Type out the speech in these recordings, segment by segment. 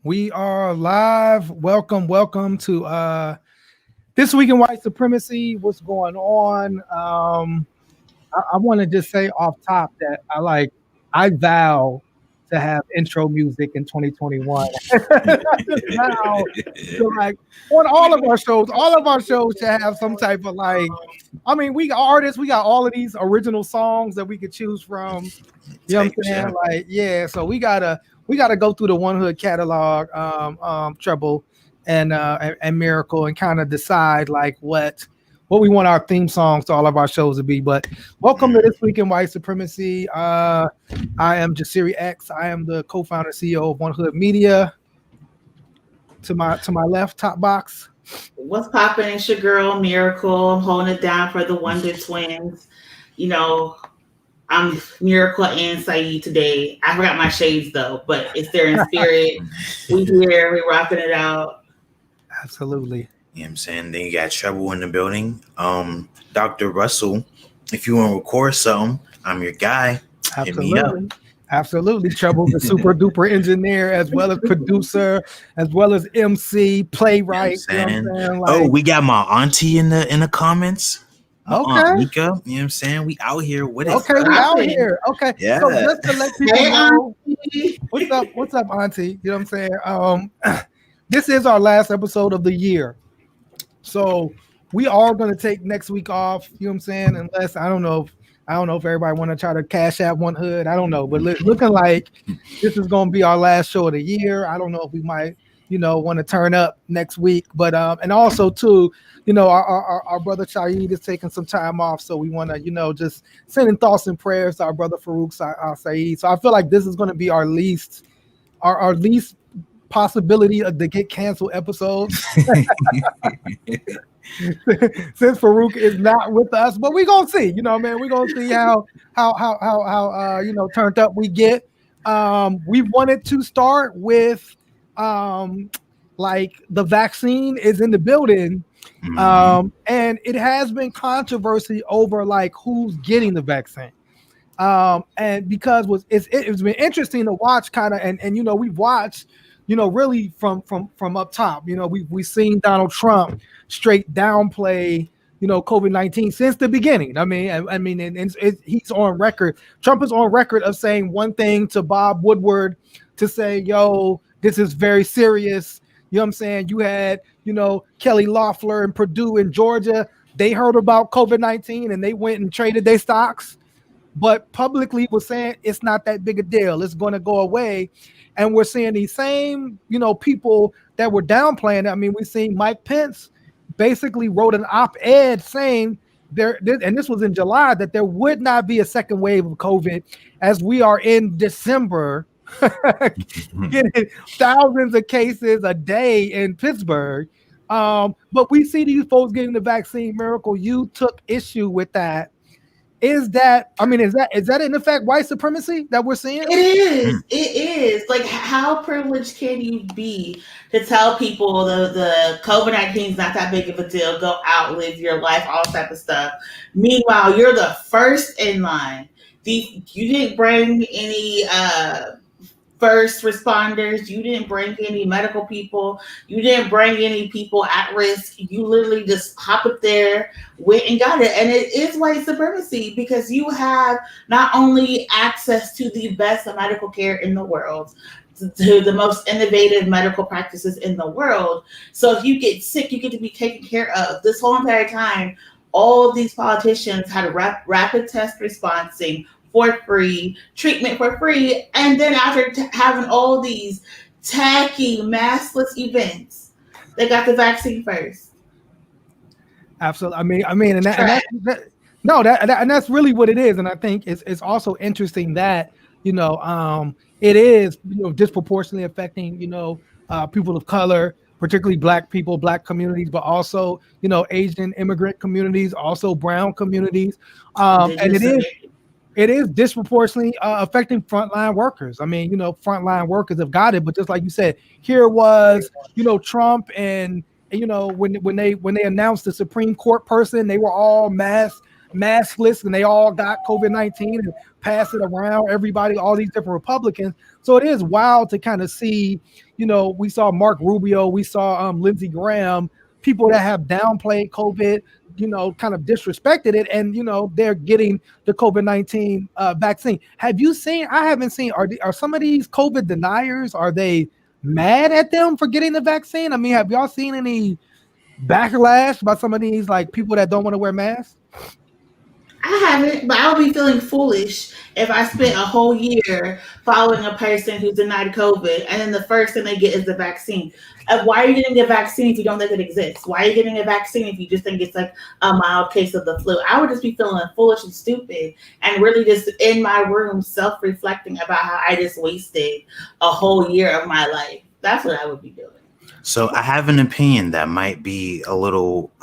We are live. Welcome to this week in white supremacy. What's going on? I want to just say off top that I vow to have intro music in 2021. I just vow to on all of our shows should have some type of we got artists, we got all of these original songs that we could choose from. You know what I'm saying? So we gotta go through the One Hood catalog, Treble and Miracle, and kind of decide what we want our theme songs to all of our shows to be. But welcome to This Week in White Supremacy. I am Jasiri X. I am the co-founder CEO of One Hood Media. To my left, top box. What's popping? It's your girl Miracle. I'm holding it down for the Wonder Twins. You know, I'm Miracle and Saeed today. I forgot my shades though, but it's there in spirit. We here, we rocking it out. Absolutely. You know what I'm saying? Then you got Treble in the building. Dr. Russell, if you want to record something, I'm your guy. Absolutely. Hit me up. Absolutely. Treble's a super duper engineer, as well as producer, as well as MC, playwright. You know what I'm saying? We got my auntie in the comments. Okay. Mika, you know what I'm saying? We out here with it. Okay, we out here. Okay. Yeah. So just to let people know, what's up, auntie? You know what I'm saying? This is our last episode of the year. So we are going to take next week off, you know what I'm saying? Unless I don't know if everybody want to try to cash out One Hood. I don't know, but looking like this is going to be our last show of the year. I don't know if we might, want to turn up next week, but and also too, our brother Shaheed is taking some time off, so we want to, just sending thoughts and prayers to our brother Farouk Saeed. So I feel like this is going to be our least possibility to get canceled episodes. Since Farouk is not with us, but we're gonna see, we're gonna see how turned up we get. We wanted to start with the vaccine is in the building, and it has been controversy over who's getting the vaccine, and because it's been interesting to watch kind of, and we've watched really from up top. We've seen Donald Trump straight downplay, COVID-19 since the beginning. And he's on record. Trump is on record of saying one thing to Bob Woodward to say, yo, this is very serious. You know what I'm saying? You had, Kelly Loeffler and Purdue in Georgia. They heard about COVID-19 and they went and traded their stocks, but publicly was saying it's not that big a deal. It's going to go away. And we're seeing these same, people that were downplaying it. We've seen Mike Pence basically wrote an op-ed saying and this was in July, that there would not be a second wave of COVID as we are in December, getting thousands of cases a day in Pittsburgh. But we see these folks getting the vaccine. Miracle, you took issue with that. Is that in effect white supremacy that we're seeing? It is. Like, how privileged can you be to tell people the COVID-19 is not that big of a deal, go out, live your life, all type of stuff. Meanwhile, you're the first in line. You didn't bring any first responders, you didn't bring any medical people, you didn't bring any people at risk. You literally just hop up there, went and got it. And it is white supremacy because you have not only access to the best medical care in the world, to the most innovative medical practices in the world. So if you get sick, you get to be taken care of. This whole entire time, all of these politicians had a rapid test responding for free, treatment for free, and then after having all these tacky, maskless events, they got the vaccine first. Absolutely. And that's really what it is. And I think it's also interesting that it is disproportionately affecting people of color, particularly Black people, Black communities, but also Asian immigrant communities, also brown communities, and it is disproportionately affecting frontline workers. Frontline workers have got it, but just like you said, here was, Trump and when they announced the Supreme Court person, they were all masked. maskless, and they all got COVID-19 and passed it around everybody, all these different Republicans. So it is wild to kind of see, we saw Mark Rubio, we saw Lindsey Graham, people that have downplayed COVID, kind of disrespected it, and they're getting the COVID-19 vaccine. Have you seen? I haven't seen. Are some of these COVID deniers? Are they mad at them for getting the vaccine? I mean, have y'all seen any backlash by some of these like people that don't want to wear masks? I haven't, but I would be feeling foolish if I spent a whole year following a person who's denied COVID, and then the first thing they get is the vaccine. Why are you getting a vaccine if you don't think it exists? Why are you getting a vaccine if you just think it's like a mild case of the flu? I would just be feeling foolish and stupid, and really just in my room self-reflecting about how I just wasted a whole year of my life. That's what I would be doing. So I have an opinion that might be a little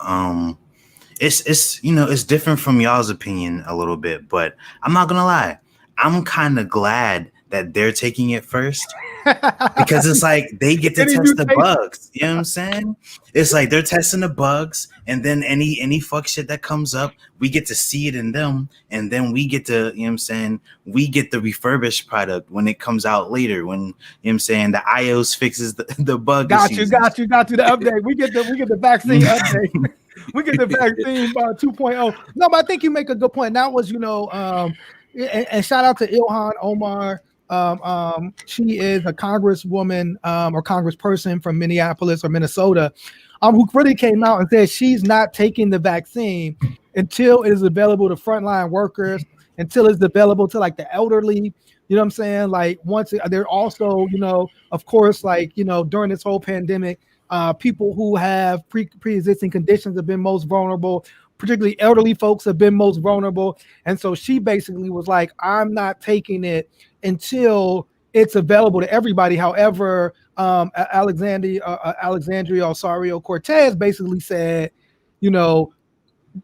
it's different from y'all's opinion a little bit, but I'm not gonna lie, I'm kind of glad that they're taking it first, because it's like they get to test the bugs. You know what I'm saying? It's like they're testing the bugs, and then any fuck shit that comes up, we get to see it in them, and then we get to, we get the refurbished product when it comes out later, when, the iOS fixes the bug. Got you. The update. We get the vaccine update. We get the vaccine 2.0. No, but I think you make a good point. That was, and shout out to Ilhan Omar. She is a congresswoman or congressperson from Minneapolis or Minnesota, who really came out and said she's not taking the vaccine until it is available to frontline workers, until it's available to like the elderly. You know what I'm saying? Like they're also, of course, like, during this whole pandemic, people who have pre-existing conditions have been most vulnerable. Particularly elderly folks have been most vulnerable. And so she basically was like, I'm not taking it until it's available to everybody. However, Alexandria Ocasio-Cortez basically said,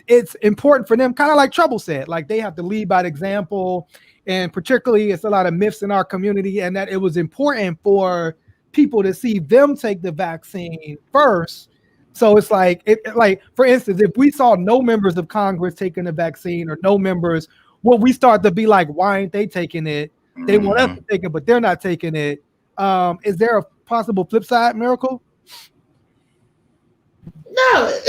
it's important for them, kind of like Trouble said, like they have to lead by example. And particularly it's a lot of myths in our community, and that it was important for people to see them take the vaccine first. So it's like, for instance, if we saw no members of Congress taking the vaccine or no members, we start to be like, why ain't they taking it? They want us to take it, but they're not taking it. Is there a possible flip side, Miracle? No,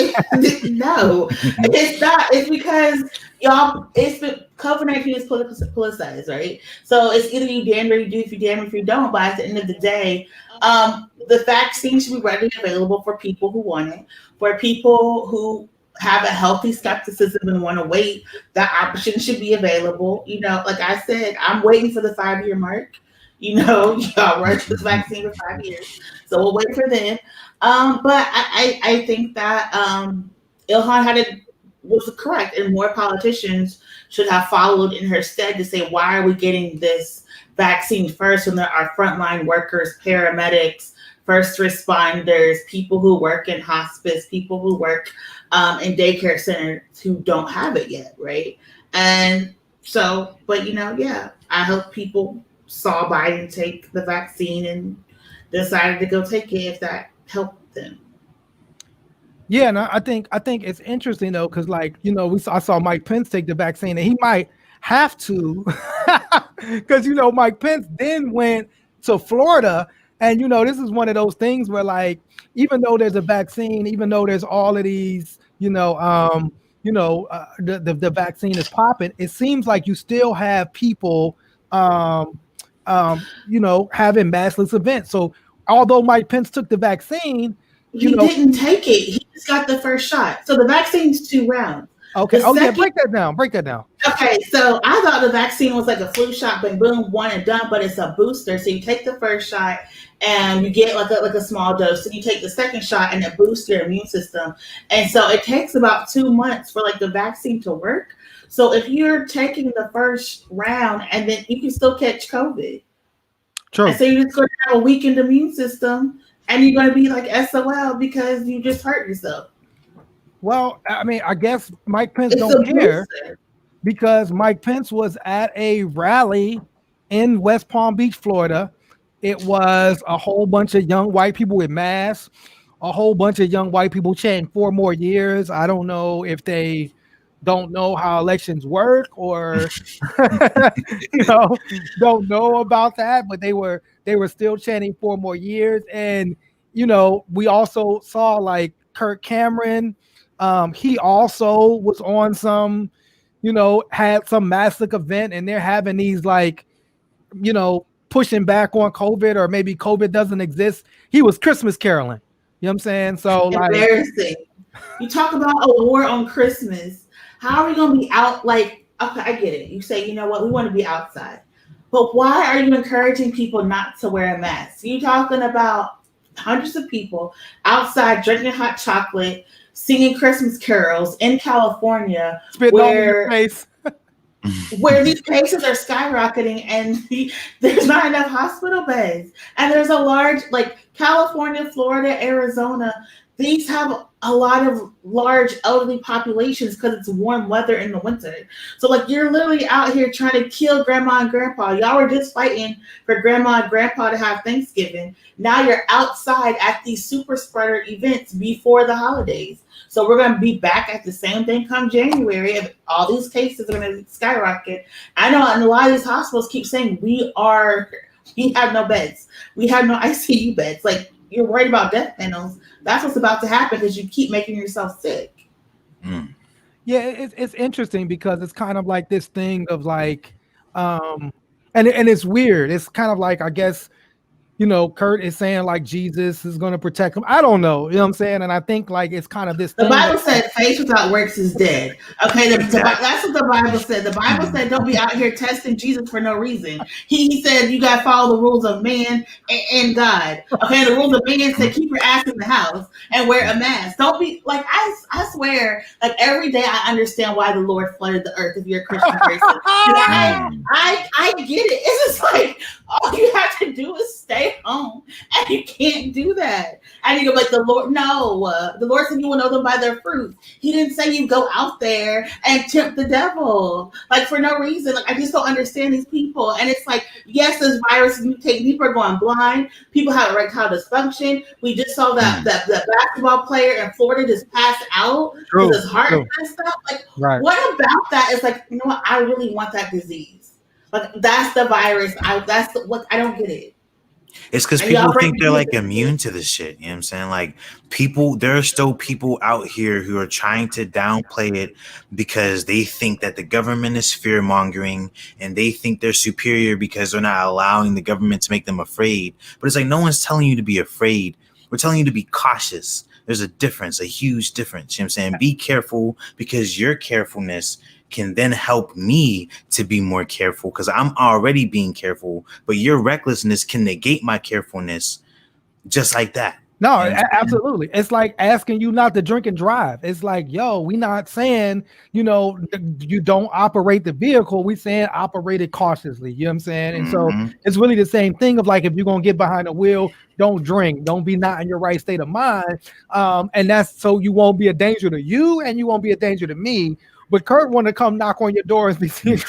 no, it's not. It's because COVID-19 is politicized, right? So it's either you damn you do if you damn if you don't. But at the end of the day, the vaccine should be readily available for people who want it, for people who have a healthy skepticism and want to wait. That option should be available. Like I said, I'm waiting for the 5-year mark. Y'all rushed this vaccine for 5 years, so we'll wait for them. But I think that Ilhan was correct, and more politicians should have followed in her stead to say, why are we getting this vaccine first when there are frontline workers, paramedics, first responders, people who work in hospice, people who work in daycare centers who don't have it yet, right? And so, but I hope people saw Biden take the vaccine and decided to go take it if that helped them. Yeah, and I think it's interesting though, because like I saw Mike Pence take the vaccine, and he might have to, because Mike Pence then went to Florida, and this is one of those things where like even though there's a vaccine, even though there's all of these, the vaccine is popping, it seems like you still have people, having massless events. So although Mike Pence took the vaccine, he didn't take it. He just got the first shot. So the vaccine's 2 rounds. Okay. Break that down. Okay. So I thought the vaccine was like a flu shot, but boom, one and done. But it's a booster. So you take the first shot and you get like a small dose. And you take the second shot and it boosts your immune system. And so it takes about 2 months for like the vaccine to work. So if you're taking the first round, and then you can still catch COVID. True. And so you're just going to have a weakened immune system, and you're going to be like SOL because you just hurt yourself. Well, I mean, I guess Mike Pence don't care, because Mike Pence was at a rally in West Palm Beach, Florida. It was a whole bunch of young white people with masks, a whole bunch of young white people chanting 4 more years. I don't know if they, don't know how elections work, or don't know about that, but they were still chanting 4 more years. And we also saw like Kirk Cameron, he also was on some, had some massive event, and they're having these like, pushing back on COVID, or maybe COVID doesn't exist. He was Christmas caroling. You know what I'm saying? So embarrassing. You talk about a war on Christmas. How are we gonna be out? Like, okay, I get it. You say, you know what, we want to be outside, but why are you encouraging people not to wear a mask? You talking about hundreds of people outside drinking hot chocolate, singing Christmas carols in California, spit all in your face. Where these cases are skyrocketing, and there's not enough hospital beds, and there's a large, like California, Florida, Arizona, these have a lot of large elderly populations because it's warm weather in the winter. So like, you're literally out here trying to kill grandma and grandpa. Y'all were just fighting for grandma and grandpa to have Thanksgiving. Now you're outside at these super spreader events before the holidays. So we're going to be back at the same thing come January. If all these cases are going to skyrocket. I know, and a lot of these hospitals keep saying we have no beds. We have no ICU beds. Like, you're worried about death panels. That's what's about to happen because you keep making yourself sick. Yeah, it's interesting because it's kind of like this thing of like, and it's weird. It's kind of like, I guess, Kurt is saying like Jesus is going to protect him. I don't know. You know what I'm saying? And I think like it's kind of this. The Bible said faith without works is dead. Okay, that's what the Bible said. The Bible said don't be out here testing Jesus for no reason. He said you got to follow the rules of man and God. Okay, the rules of man said keep your ass in the house and wear a mask. Don't be like, I swear, like every day I understand why the Lord flooded the earth if you're a Christian person. I get it. It's just like all you have to do is stay home, and you can't do that. And you go like, the Lord, no, the Lord said you will know them by their fruits. He didn't say you go out there and tempt the devil like for no reason. Like, I just don't understand these people. And it's like, yes, this virus mutate. People are going blind. People have erectile dysfunction. We just saw that basketball player in Florida just passed out with his heart and stuff. Like, what about that is like, you know what? I really want that disease. Like, that's the virus. I don't get it. It's because people think they're like immune to this shit. You know what I'm saying? Like, there are still people out here who are trying to downplay it because they think that the government is fear mongering and they think they're superior because they're not allowing the government to make them afraid. But it's like, no one's telling you to be afraid. We're telling you to be cautious. There's a difference, a huge difference. You know what I'm saying? Be careful, because your carefulness can then help me to be more careful because I'm already being careful, but your recklessness can negate my carefulness just like that. No, absolutely. It's like asking you not to drink and drive. It's like, yo, we not saying, you don't operate the vehicle. We saying operate it cautiously. You know what I'm saying? And so it's really the same thing of like, if you're going to get behind the wheel, don't drink, don't be not in your right state of mind. And that's so you won't be a danger to you and you won't be a danger to me. But Kurt want to come knock on your door and be seeing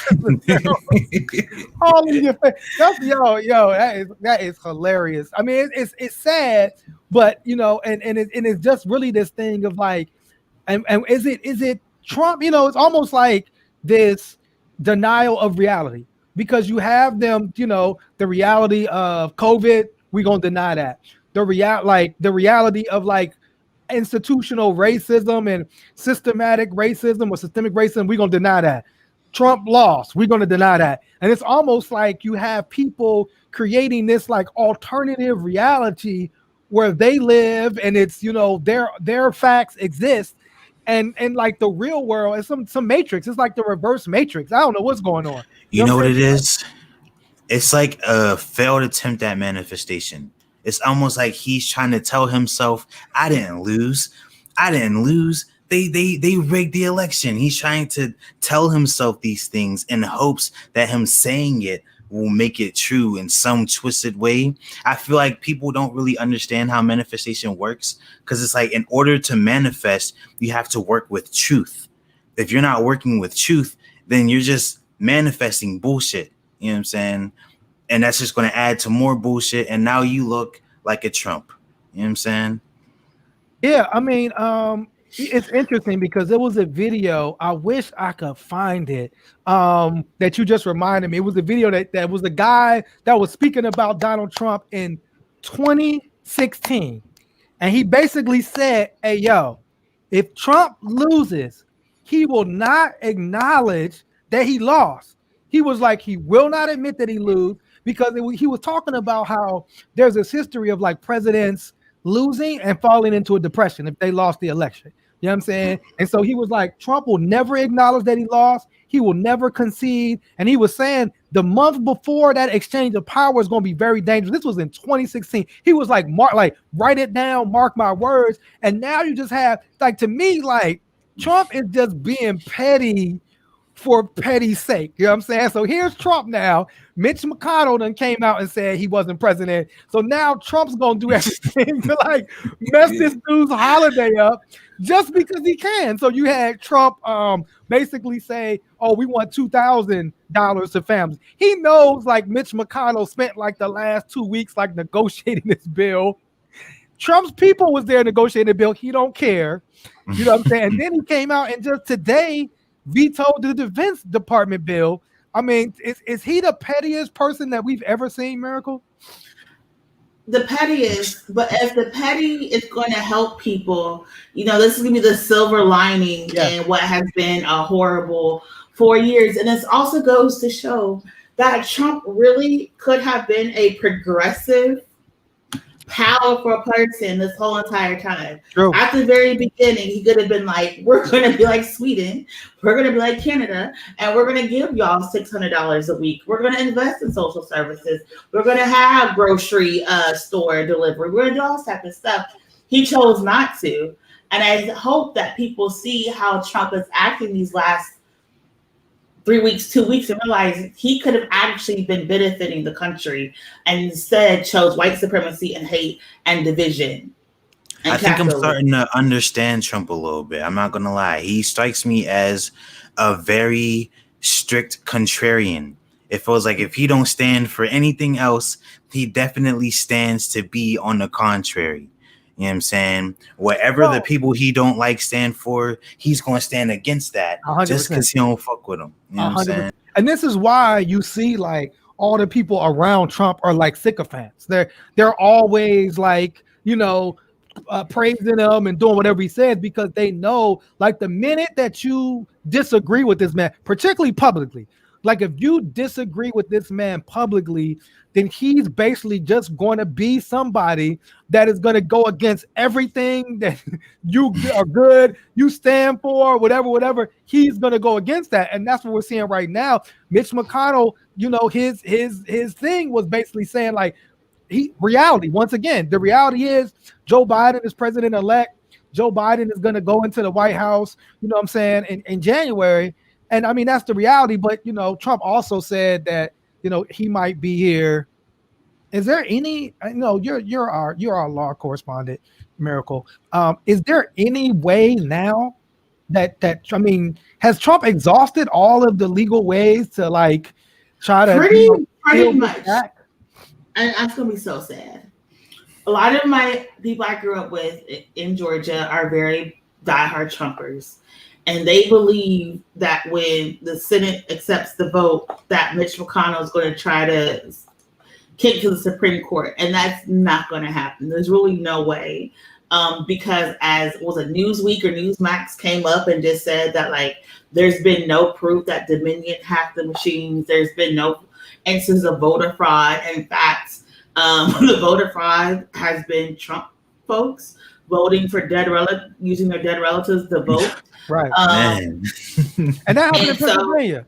all in your face. That is hilarious. I mean, it's sad, but and it's just really this thing of like, and is it Trump? It's almost like this denial of reality, because you have them, the reality of COVID, we're gonna deny that. The reality of like institutional racism and systematic racism or systemic racism, we're going to deny that. Trump lost, we're going to deny that. And it's almost like you have people creating this like alternative reality where they live, and it's their facts exist, and like the real world is some matrix. It's like the reverse matrix. I don't know what's going on. You know what it is? It's like a failed attempt at manifestation. It's almost like he's trying to tell himself, I didn't lose. They rigged the election. He's trying to tell himself these things in hopes that him saying it will make it true in some twisted way. I feel like people don't really understand how manifestation works, because it's like, in order to manifest, you have to work with truth. If you're not working with truth, then you're just manifesting bullshit. You know what I'm saying? And that's just going to add to more bullshit. And now you look like a Trump. You know what I'm saying? Yeah. I mean, It's interesting because there was a video. I wish I could find it. That you just reminded me. It was a video that was the guy that was speaking about Donald Trump in 2016, and he basically said, "Hey, yo, if Trump loses, he will not acknowledge that he lost." He was like, he will not admit that he lose because he was talking about how there's this history of like presidents losing and falling into a depression if they lost the election. You know what I'm saying? And so he was like, Trump will never acknowledge that he lost. He will never concede. And he was saying the month before that exchange of power is going to be very dangerous. This was in 2016. He was like, write it down, mark my words. And now you just have, like, to me, like, Trump is just being petty for petty's sake. You know what I'm saying? So here's Trump now. Mitch McConnell then came out and said he wasn't president. So now Trump's going to do everything to like mess this dude's holiday up just because he can. So you had Trump basically say, oh, we want $2,000 to families. He knows like Mitch McConnell spent like the last 2 weeks like negotiating this bill. Trump's people was there negotiating the bill. He don't care. You know what I'm saying? And then he came out and just today vetoed the Defense Department bill. I mean, is he the pettiest person that we've ever seen, Miracle? The pettiest, but if the petty is going to help people, you know, this is going to be the silver lining in what has been a horrible 4 years. And this also goes to show that Trump really could have been a progressive, powerful person this whole entire time. True. At the very beginning, he could have been like, we're going to be like Sweden, we're going to be like Canada, and we're going to give y'all $600 a week. We're going to invest in social services. We're going to have grocery store delivery. We're going to do all type of stuff. He chose not to. And I hope that people see how Trump is acting these last 3 weeks, 2 weeks, and realize he could have actually been benefiting the country and instead chose white supremacy and hate and division. And I think I'm starting to understand Trump a little bit. I'm not going to lie. He strikes me as a very strict contrarian. It feels like if he don't stand for anything else, he definitely stands to be on the contrary. You know what I'm saying? Whatever the people he don't like stand for, he's going to stand against that 100%. Just because he don't fuck with them. You know what I'm saying? And this is why you see like all the people around Trump are like sycophants. They're always like, you know, praising him and doing whatever he says because they know like the minute that you disagree with this man, particularly publicly, like if you disagree with this man publicly, then he's basically just going to be somebody that is going to go against everything that you are good, you stand for, whatever. He's going to go against that. And that's what we're seeing right now. Mitch McConnell, you know, his thing was basically saying like reality. Once again, the reality is Joe Biden is president-elect. Joe Biden is going to go into the White House, you know what I'm saying, in January. And I mean, that's the reality. But, you know, Trump also said that, you know, he might be here. Is there any, no, you're our law correspondent, Miracle. Is there any way now that I mean, has Trump exhausted all of the legal ways to like try to pretty much? And that's gonna be so sad. A lot of my people I grew up with in Georgia are very diehard Trumpers. And they believe that when the Senate accepts the vote, that Mitch McConnell is going to try to kick to the Supreme Court. And that's not going to happen. There's really no way. Because as was a Newsweek or Newsmax came up and just said that like there's been no proof that Dominion hacked the machines. There's been no instance of voter fraud. In fact, the voter fraud has been Trump folks voting for using their dead relatives to vote. Right. And that happened in Pennsylvania.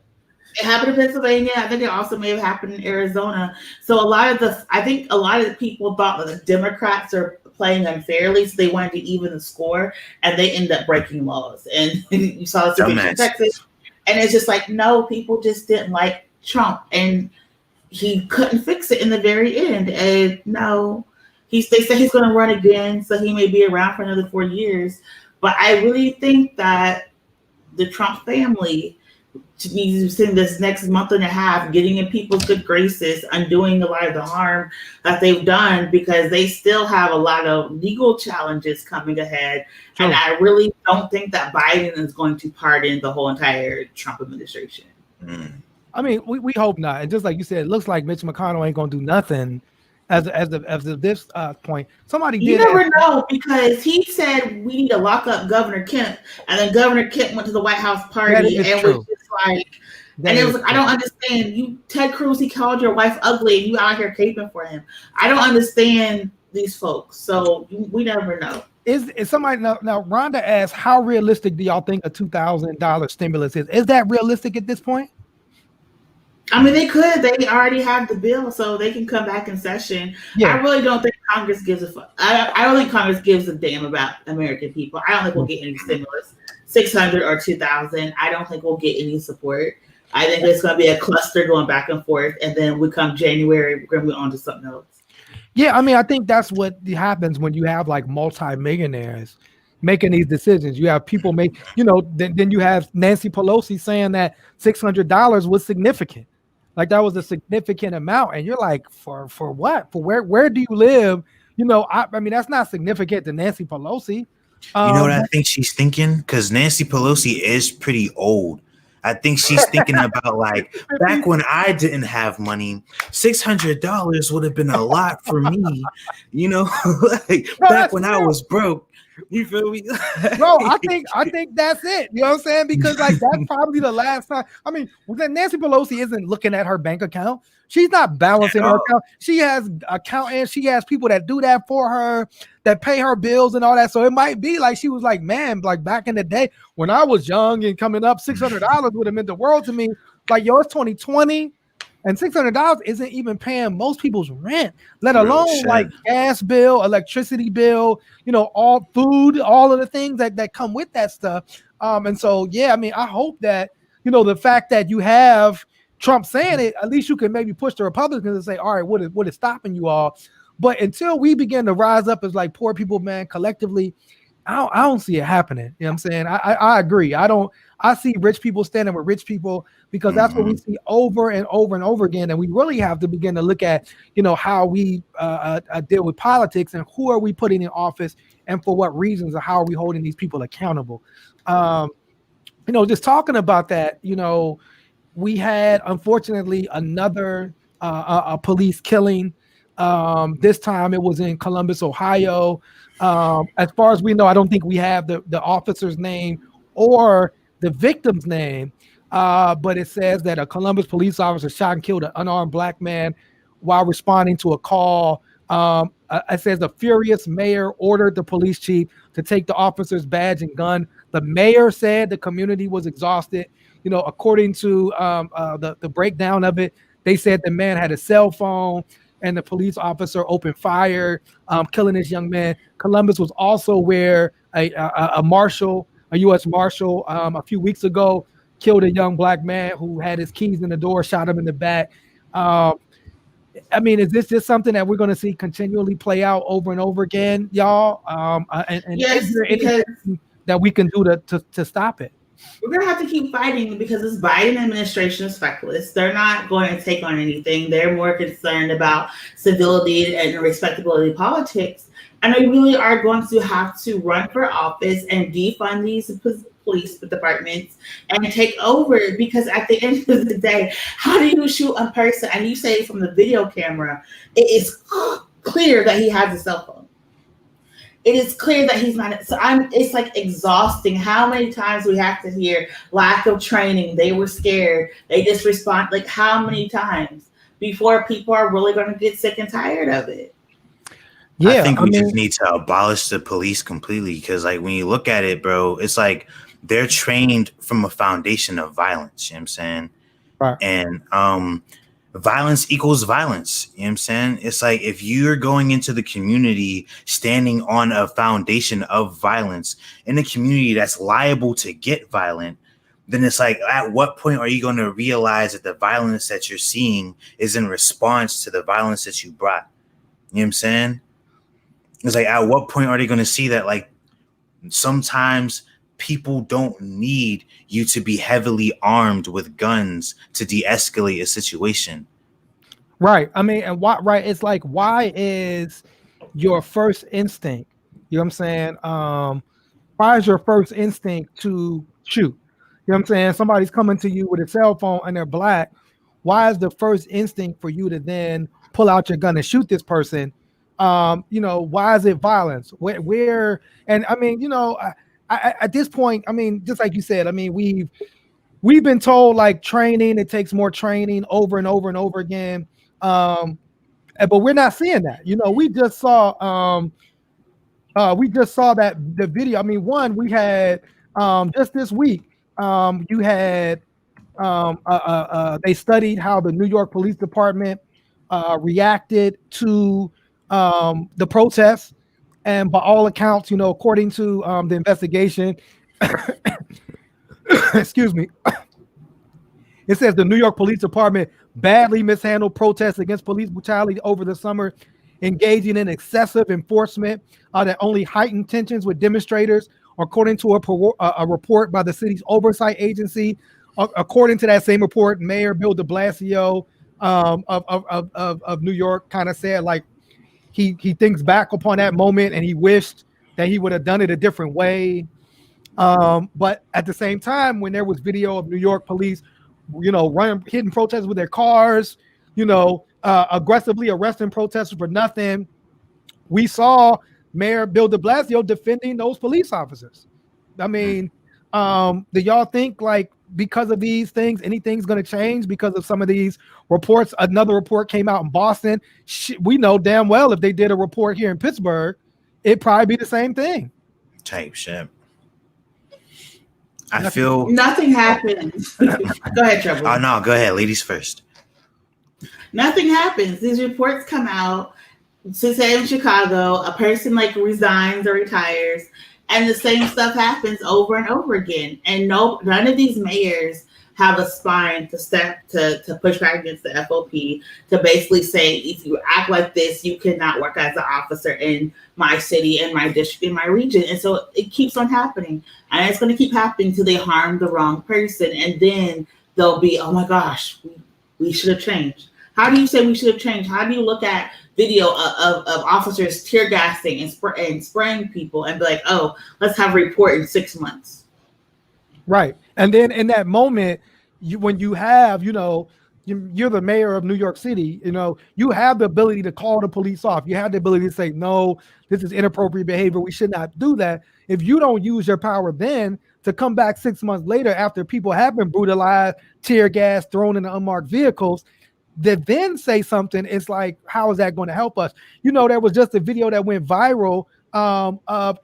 It happened in Pennsylvania. I think it also may have happened in Arizona. So I think a lot of the people thought that the Democrats are playing unfairly, so they wanted to even the score, and they end up breaking laws. And you saw the situation in Texas. And it's just like, no, people just didn't like Trump, and he couldn't fix it in the very end. And no, they say he's going to run again, so he may be around for another 4 years. But I really think that the Trump family to be spending this next month and a half getting in people's good graces, undoing a lot of the harm that they've done, because they still have a lot of legal challenges coming ahead. Sure. And I really don't think that Biden is going to pardon the whole entire Trump administration. I mean, we hope not. And just like you said, it looks like Mitch McConnell ain't going to do nothing as of this point. Somebody you never know, because he said we need to lock up Governor Kemp, and then Governor Kemp went to the White House party and was just like, and it was like, I don't understand. You, Ted Cruz, he called your wife ugly, and you out here caping for him. I don't understand these folks. So we never know. Is somebody now? Rhonda asked, how realistic do y'all think a $2,000 stimulus is? Is that realistic at this point? I mean, they could. They already have the bill, so they can come back in session. Yeah. I really don't think Congress gives a fuck. I don't think Congress gives a damn about American people. I don't think we'll get any stimulus, 600 or 2,000. I don't think we'll get any support. I think there's going to be a cluster going back and forth, and then we come January, we're going to be on to something else. Yeah, I mean, I think that's what happens when you have like multi-millionaires making these decisions. You have people make, then you have Nancy Pelosi saying that $600 was significant. Like that was a significant amount. And you're like, for what? For where do you live? I mean, that's not significant to Nancy Pelosi. You know what I think she's thinking? Because Nancy Pelosi is pretty old. I think she's thinking about like, back when I didn't have money, $600 would have been a lot for me. Like back when I was broke. You feel me? Bro, I think that's it. You know what I'm saying? Because like that's probably the last time. I mean, Nancy Pelosi isn't looking at her bank account. She's not balancing her account. She has accountants. She has people that do that for her, that pay her bills and all that. So it might be like she was like, man, like back in the day when I was young and coming up, $600 would have meant the world to me. Like, yo, it's 2020. And $600 isn't even paying most people's rent, let alone like gas bill, electricity bill, all food, all of the things that come with that stuff. And so, yeah, I mean, I hope that, the fact that you have Trump saying it, at least you can maybe push the Republicans and say, all right, what is stopping you all? But until we begin to rise up as like poor people, man, collectively, I don't see it happening. You know what I'm saying? I agree. I see rich people standing with rich people because that's what we see over and over and over again. And we really have to begin to look at, how we deal with politics and who are we putting in office and for what reasons, or how are we holding these people accountable? Just talking about that, we had, unfortunately, another a police killing. This time it was in Columbus, Ohio. As far as we know, I don't think we have the officer's name or the victim's name, but it says that a Columbus police officer shot and killed an unarmed black man while responding to a call. It says the furious mayor ordered the police chief to take the officer's badge and gun. The mayor said the community was exhausted. According to the breakdown of it, they said the man had a cell phone and the police officer opened fire, killing this young man. Columbus was also where a marshal, a U.S. marshal, a few weeks ago killed a young black man who had his keys in the door, shot him in the back. I mean, is this just something that we're going to see continually play out over and over again, y'all? And yes, is there anything that we can do to stop it? We're going to have to keep fighting because this Biden administration is feckless. They're not going to take on anything. They're more concerned about civility and respectability politics. And they really are going to have to run for office and defund these police departments and take over, because at the end of the day, how do you shoot a person and you say from the video camera, it is clear that he has a cell phone. It is clear that he's not. So it's like exhausting how many times we have to hear lack of training. They were scared. They just respond. Like how many times before people are really going to get sick and tired of it? Yeah, I think we just need to abolish the police completely, because like when you look at it, bro, it's like they're trained from a foundation of violence. You know what I'm saying? Right. And violence equals violence. You know what I'm saying? It's like if you're going into the community standing on a foundation of violence in a community that's liable to get violent, then it's like, at what point are you going to realize that the violence that you're seeing is in response to the violence that you brought? You know what I'm saying? It's like, at what point are they going to see that, like, sometimes people don't need you to be heavily armed with guns to de-escalate a situation. Right. I mean, and why? Right. It's like, why is your first instinct? You know what I'm saying? Why is your first instinct to shoot? You know what I'm saying? Somebody's coming to you with a cell phone and they're black. Why is the first instinct for you to then pull out your gun and shoot this person? You know, why is it violence? Where and I mean, you know, I at this point, I mean, just like you said, I mean, we've been told like training, it takes more training over and over and over again. But we're not seeing that. You know, we just saw that the video. I mean, one, we had just this week, you had they studied how the New York Police Department reacted to the protests, and by all accounts, you know, according to the investigation, excuse me, it says the New York Police Department badly mishandled protests against police brutality over the summer, engaging in excessive enforcement that only heightened tensions with demonstrators, according to a report by the city's oversight agency. According to that same report, Mayor Bill de Blasio of New York kind of said like he thinks back upon that moment and he wished that he would have done it a different way. But at the same time, when there was video of New York police, you know, hitting protesters with their cars, you know, aggressively arresting protesters for nothing, we saw Mayor Bill de Blasio defending those police officers. I mean, do y'all think like because of these things, anything's going to change because of some of these reports? Another report came out in Boston. We know damn well if they did a report here in Pittsburgh, it'd probably be the same thing. Type shit. I feel nothing happens. Go ahead, Trevor. Oh no, go ahead, ladies first. Nothing happens. These reports come out. So say in Chicago, a person like resigns or retires, and the same stuff happens over and over again. And none of these mayors have a spine to push back against the FOP, to basically say, if you act like this, you cannot work as an officer in my city, in my district, in my region. And so it keeps on happening. And it's going to keep happening until they harm the wrong person. And then they'll be, oh my gosh, we should have changed. How do you say we should have changed? How do you look at video of officers tear gassing and spraying people and be like, oh, let's have a report in 6 months? Right. And then in that moment, when you have, you know, you're the mayor of New York City, you know, you have the ability to call the police off. You have the ability to say, no, this is inappropriate behavior. We should not do that. If you don't use your power then to come back 6 months later after people have been brutalized, tear gas, thrown into unmarked vehicles, that then say something, it's like, how is that going to help us? You know, there was just a video that went viral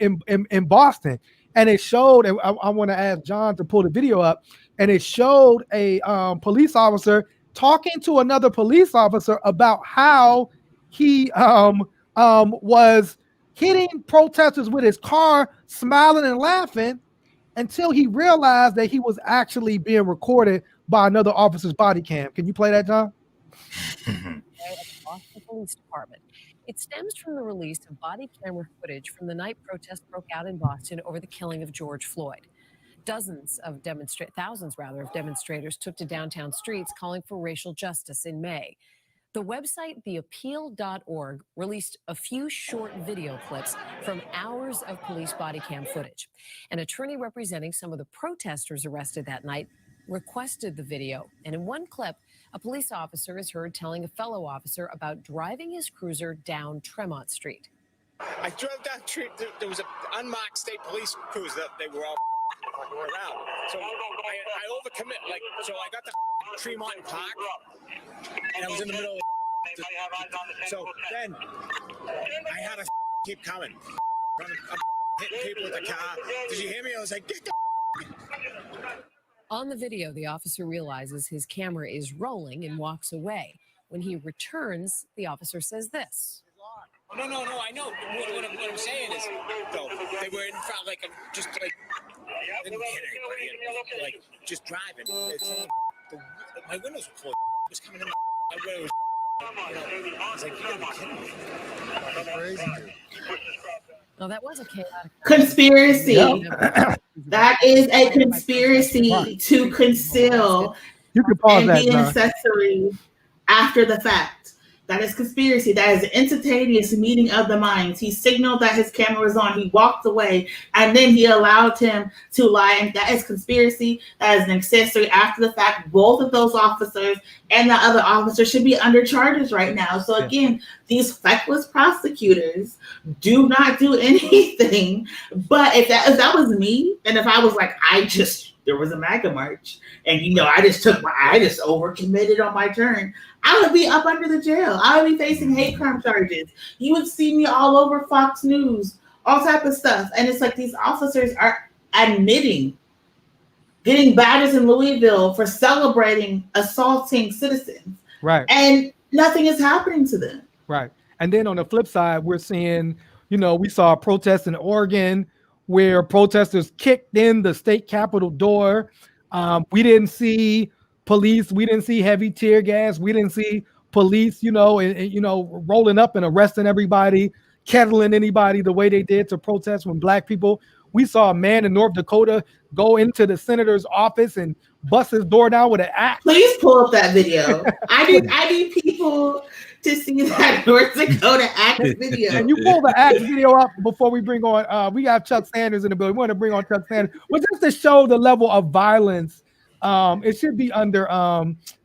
in Boston, and it showed, and I want to ask John to pull the video up, and it showed a police officer talking to another police officer about how he was hitting protesters with his car, smiling and laughing, until he realized that he was actually being recorded by another officer's body cam. Can you play that, John? At the Boston Police Department. It stems from the release of body camera footage from the night protests broke out in Boston over the killing of George Floyd. Thousands of demonstrators took to downtown streets calling for racial justice in May. The website theappeal.org released a few short video clips from hours of police body cam footage. An attorney representing some of the protesters arrested that night requested the video, and in one clip, a police officer is heard telling a fellow officer about driving his cruiser down Tremont Street. I drove down the street. There was an unmarked state police cruiser that they were all around. So I overcommit. So I got to Tremont Park, and I was in the middle of so then I had to keep coming. I'm hitting people with the car. Did you hear me? I was like, get the On the video, the officer realizes his camera is rolling and walks away. When he returns, the officer says this. No, I know. What I'm saying is, though, they were in front, just didn't hit anybody, just driving. My windows were closed. It was coming in my windows. I was like, you gotta be kidding me. Crazy, dude. No, that was a chaotic conspiracy. Yep. That is a conspiracy to conceal You can pause and that, be an John. accessory after the fact. That is conspiracy. That is an instantaneous meeting of the minds. He signaled that his camera was on. He walked away, and then he allowed him to lie. And that is conspiracy. That is an accessory after the fact. Both of those officers and the other officer should be under charges right now. So again, these feckless prosecutors do not do anything. But if that was me, and if I was like, there was a MAGA march, and I just overcommitted on my turn, I would be up under the jail. I would be facing hate crime charges. You would see me all over Fox News, all type of stuff. And it's like these officers are admitting getting badges in Louisville for celebrating assaulting citizens. Right. And nothing is happening to them. Right. And then on the flip side, we're seeing, we saw a protest in Oregon where protesters kicked in the state capitol door. We didn't see police. We didn't see heavy tear gas. We didn't see police, rolling up and arresting everybody, kettling anybody the way they did to protest when Black people. We saw a man in North Dakota go into the senator's office and bust his door down with an axe. Please pull up that video. I need people to see that North Dakota axe video. And you pull the axe video up before we bring on. We got Chuck Sanders in the building. We want to bring on Chuck Sanders, but just to show the level of violence. It should be under.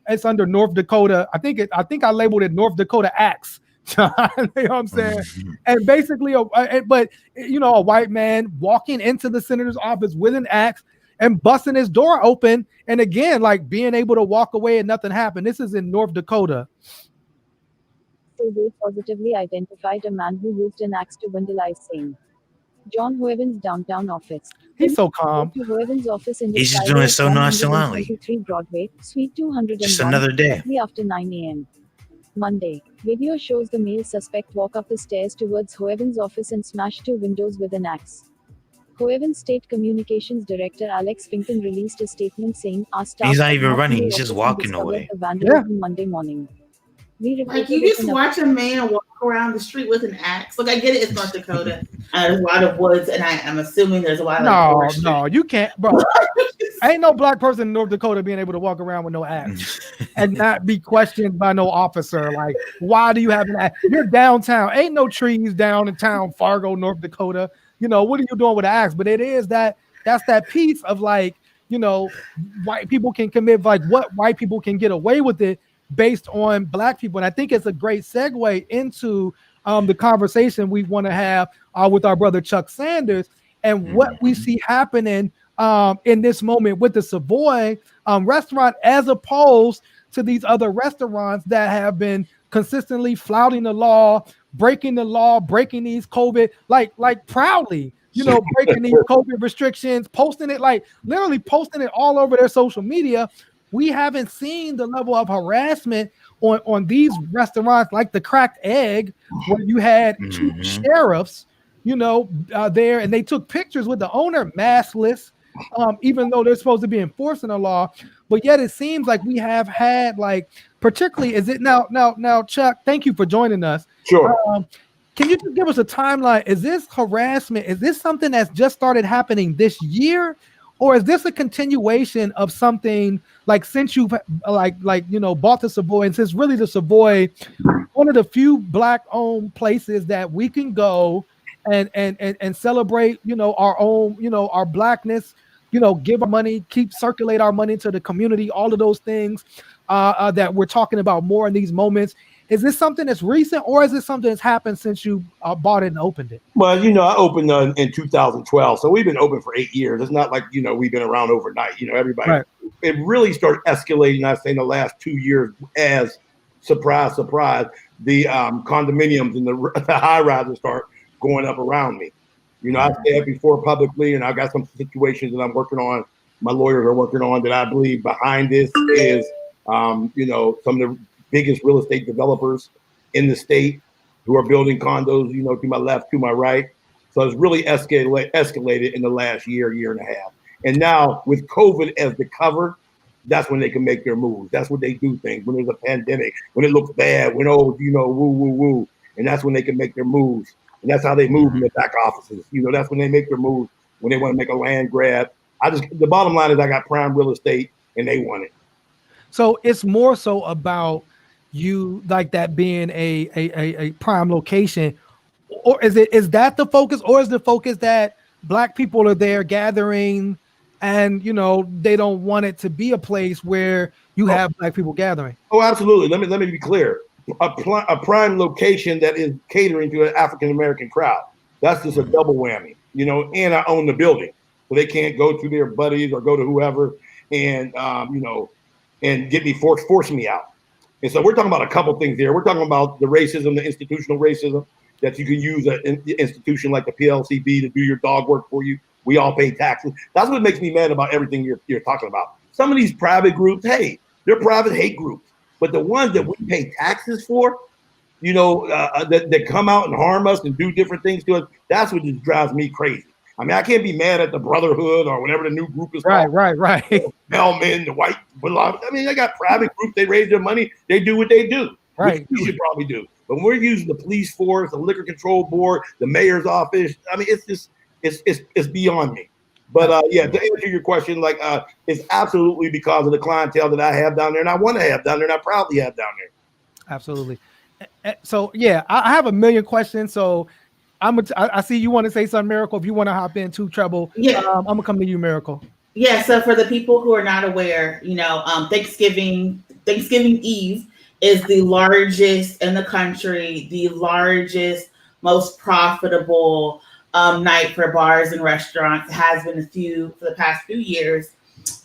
It's under North Dakota. I think I labeled it North Dakota axe. You know what I'm saying? And basically, a white man walking into the senator's office with an axe and busting his door open, and again, like being able to walk away and nothing happened. This is in North Dakota. They positively identified a man who used an axe to vandalize same. John Hoeven's downtown office. He's so calm. Hoeven's office in He's just doing it so nonchalantly. 23 Broadway, Suite 201. Just another day. After 9 a.m. Monday. Video shows the male suspect walk up the stairs towards Hoeven's office and smash 2 windows with an axe. Hoeven State Communications Director Alex Finken released a statement saying, "Our staff he's not even running. He's just walking away." Monday morning. Like you just watch a man walk around the street with an axe. Look, I get it. It's North Dakota. There's a lot of woods, and I'm assuming there's a lot of No, you can't, bro. Ain't no Black person in North Dakota being able to walk around with no axe and not be questioned by no officer. Like, why do you have an axe? You're downtown. Ain't no trees down in town, Fargo, North Dakota. What are you doing with an axe? But it is that's that piece of like, white people can commit, like what white people can get away with it based on Black people. And I think it's a great segue into the conversation we want to have with our brother Chuck Sanders and what we see happening in this moment with the Savoy restaurant, as opposed to these other restaurants that have been consistently flouting the law, breaking these COVID, like proudly, breaking these COVID restrictions, posting it, like literally posting it all over their social media. We haven't seen the level of harassment on these restaurants, like the Cracked Egg, where you had 2 sheriffs, there, and they took pictures with the owner maskless, even though they're supposed to be enforcing the law. But yet it seems like we have had, like, particularly, is it now, Chuck, thank you for joining us. Sure. Can you just give us a timeline? Is this harassment? Is this something that's just started happening this year? Or is this a continuation of something like since you've bought the Savoy, and since really the Savoy, one of the few Black-owned places that we can go and celebrate, our own, our Blackness, give our money, circulate our money to the community, all of those things that we're talking about more in these moments. Is this something that's recent, or is it something that's happened since you bought it and opened it? Well, I opened in 2012, so we've been open for 8 years. It's not like, we've been around overnight. Everybody. Right. It really started escalating, I'd say, in the last 2 years as, surprise, the condominiums and the high rises start going up around me. I said before publicly, and I got some situations that I'm working on, my lawyers are working on, that I believe behind this is, some of the biggest real estate developers in the state who are building condos, to my left, to my right. So it's really escalated in the last year and a half. And now with COVID as the cover, that's when they can make their moves. That's when they do things. When there's a pandemic, when it looks bad, when, woo. And that's when they can make their moves. And that's how they move in the back offices. You know, that's when they make their moves, when they want to make a land grab. The bottom line is I got prime real estate and they want it. So it's more so about you like that being a prime location, or is that the focus, or is the focus that Black people are there gathering and, you know, they don't want it to be a place where you have Black people gathering? Oh, absolutely. Let me be clear. A prime location that is catering to an African-American crowd. That's just a double whammy, you know, and I own the building. So they can't go to their buddies or go to whoever and, you know, and get me force me out. And so we're talking about a couple things here. We're talking about the racism, the institutional racism, that you can use an institution like the PLCB to do your dog work for you. We all pay taxes. That's what makes me mad about everything you're talking about. Some of these private groups, hey, they're private hate groups. But the ones that we pay taxes for, you know, that come out and harm us and do different things to us, that's what just drives me crazy. I mean, I can't be mad at the Brotherhood or whatever the new group is called. Right. Bellman, the white. I mean, they got private groups. They raise their money. They do what they do. Right. Which we should probably do. But when we're using the police force, the liquor control board, the mayor's office, I mean, it's just, it's beyond me. But yeah, to answer your question, like it's absolutely because of the clientele that I have down there and I want to have down there and I proudly have down there. Absolutely. So yeah, I have a million questions. So I see you want to say something, Miracle. If you want to hop in too, Treble, yeah, I'm gonna come to you, Miracle. Yeah. So for the people who are not aware, you know, Thanksgiving Eve is the largest in the country, the largest, most profitable night for bars and restaurants. It has been for the past few years.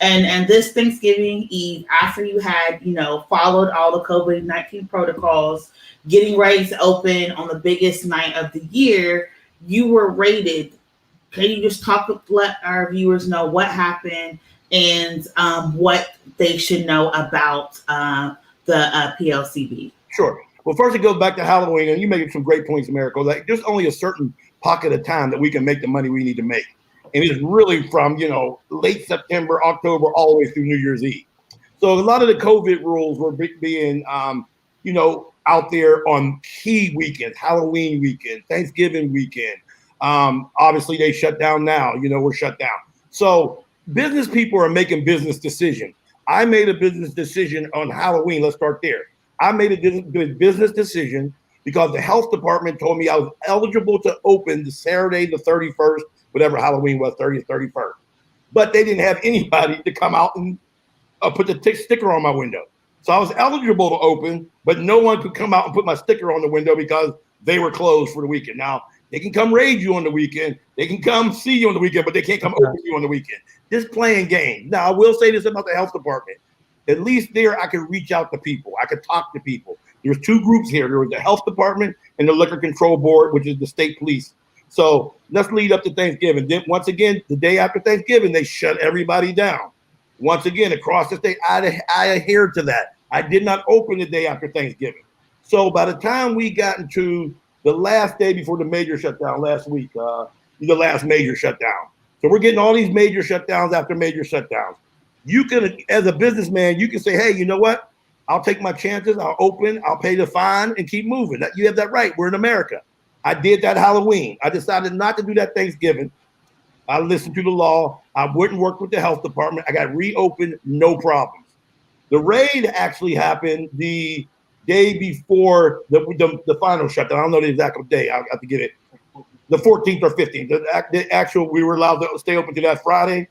And this Thanksgiving Eve, after you had, you know, followed all the COVID-19 protocols, getting ready to open on the biggest night of the year, you were raided. Can you just let our viewers know what happened and what they should know about the PLCB? Sure. Well, first it goes back to Halloween, and you make some great points, Miracle. Like there's only a certain pocket of time that we can make the money we need to make. And it's really from, you know, late September, October, all the way through New Year's Eve. So a lot of the COVID rules were being, you know, out there on key weekends, Halloween weekend, Thanksgiving weekend. Obviously, they shut down now. You know, we're shut down. So business people are making business decisions. I made a business decision on Halloween. Let's start there. I made a business decision because the health department told me I was eligible to open the Saturday, the 31st, whatever Halloween was, 30th, 31st. But they didn't have anybody to come out and put the sticker on my window. So I was eligible to open, but no one could come out and put my sticker on the window because they were closed for the weekend. Now, they can come raid you on the weekend. They can come see you on the weekend, but they can't come open you on the weekend. Just playing games. Now, I will say this about the health department. At least there, I could reach out to people. I could talk to people. There's two groups here. There was the health department and the liquor control board, which is the state police. So let's lead up to Thanksgiving. Then once again, the day after Thanksgiving, they shut everybody down. Once again, across the state, I adhered to that. I did not open the day after Thanksgiving. So by the time we got into the last day before the major shutdown last week, the last major shutdown. So we're getting all these major shutdowns after major shutdowns. You can, as a businessman, you can say, hey, you know what? I'll take my chances. I'll open. I'll pay the fine and keep moving. You have that right. We're in America. I did that Halloween. I decided not to do that Thanksgiving. I listened to the law. I wouldn't work with the health department. I got reopened, no problems. The raid actually happened the day before the final shutdown. I don't know the exact day. I'll have to get it. The 14th or 15th. The actual, we were allowed to stay open to that Friday.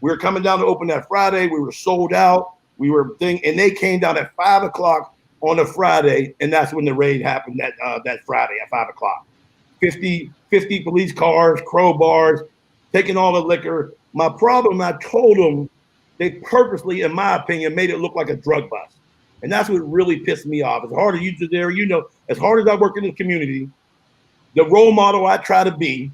We were coming down to open that Friday. We were sold out. And they came down at 5 o'clock on a Friday, and that's when the raid happened that Friday at 5 o'clock. 50 police cars, crowbars, taking all the liquor. My problem, I told them, they purposely, in my opinion, made it look like a drug bust. And that's what really pissed me off. As hard as you do there, you know, as hard as I work in the community, the role model I try to be,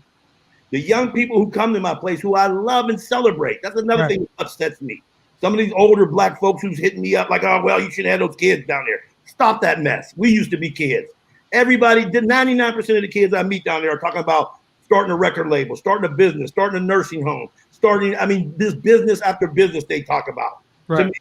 the young people who come to my place, who I love and celebrate. That's another thing that upsets me. Some of these older Black folks who's hitting me up like, oh, well, you should have those kids down there. Stop that mess. We used to be kids. Everybody, 99% of the kids I meet down there are talking about starting a record label, starting a business, starting a nursing home, this business after business they talk about. Right. To me.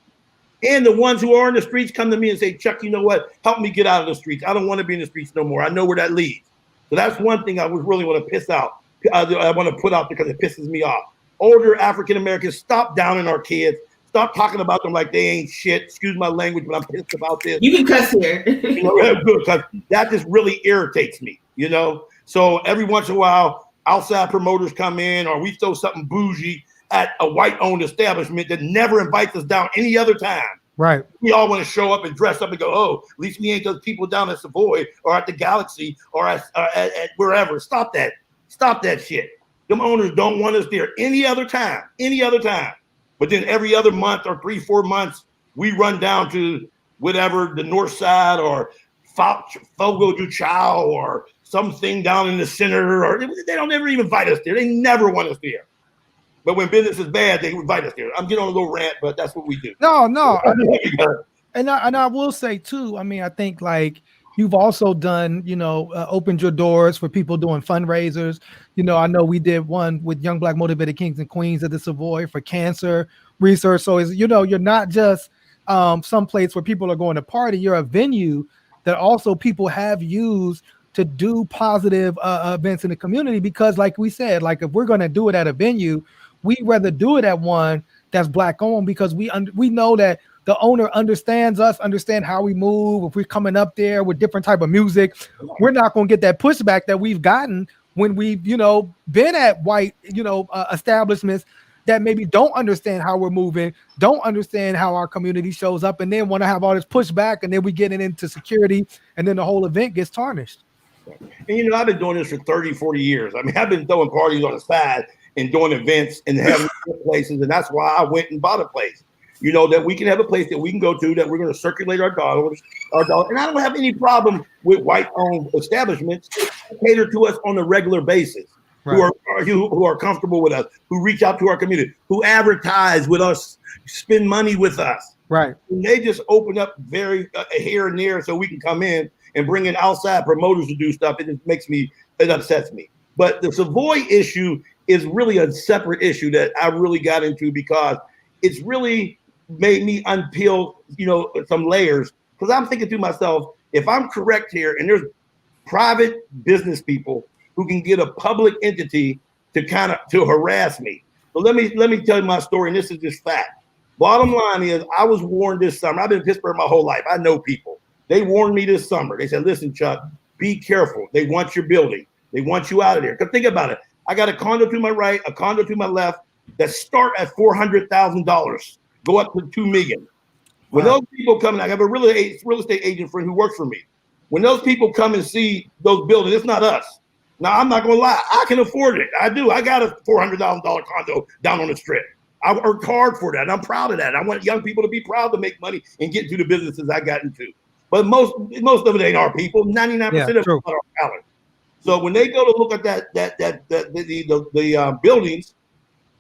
And the ones who are in the streets come to me and say, Chuck, you know what? Help me get out of the streets. I don't want to be in the streets no more. I know where that leads. So that's one thing I would really want to piss out. I want to put out because it pisses me off. Older African Americans, stop downing our kids. Stop talking about them like they ain't shit. Excuse my language, but I'm pissed about this. You can cuss here. You know, because that just really irritates me, you know? So every once in a while, outside promoters come in, or we throw something bougie at a white-owned establishment that never invites us down any other time. Right. We all want to show up and dress up and go, oh, at least we ain't those people down at Savoy or at the Galaxy or at wherever. Stop that. Stop that shit. Them owners don't want us there any other time. But then every other month or 3-4 months, we run down to whatever, the north side or Fogo do Chao or something down in the center, or they don't ever even invite us there. They never want us there. But when business is bad, they invite us there. I'm getting on a little rant, but that's what we do. No. And I will say too, I mean, I think like you've also done, opened your doors for people doing fundraisers. I know we did one with Young Black Motivated Kings and Queens at the Savoy for cancer research. So you're not just some place where people are going to party. You're a venue that also people have used to do positive events in the community, because like we said, like if we're going to do it at a venue, we'd rather do it at one that's Black owned, because we know that the owner understands us, understand how we move. If we're coming up there with different type of music, we're not going to get that pushback that we've gotten when we've, been at white, establishments that maybe don't understand how we're moving, don't understand how our community shows up, and then want to have all this pushback, and then we get into security, and then the whole event gets tarnished. And, I've been doing this for 30, 40 years. I mean, I've been throwing parties on the side and doing events and having places, and that's why I went and bought a place. That we can have a place that we can go to, that we're going to circulate our dollars. And I don't have any problem with white-owned establishments who cater to us on a regular basis, right, who are comfortable with us, who reach out to our community, who advertise with us, spend money with us. Right. And they just open up very here and there so we can come in and bring in outside promoters to do stuff. It upsets me. But the Savoy issue is really a separate issue that I really got into, because it's really made me unpeel, some layers. Because I'm thinking to myself, if I'm correct here, and there's private business people who can get a public entity to harass me. So let me tell you my story, and this is just fact. Bottom line is, I was warned this summer. I've been in Pittsburgh my whole life. I know people. They warned me this summer. They said, listen, Chuck, be careful. They want your building. They want you out of there. Because think about it. I got a condo to my right, a condo to my left that start at $400,000, go up to $2 million. When those people come in, I have a real estate agent friend who works for me. When those people come and see those buildings, it's not us. Now, I'm not going to lie. I can afford it. I do. I got a $400,000 condo down on the strip. I worked hard for that. I'm proud of that. I want young people to be proud to make money and get into the businesses I got into. But most of it ain't our people. 99% of it are our talent. So when they go to look at the buildings,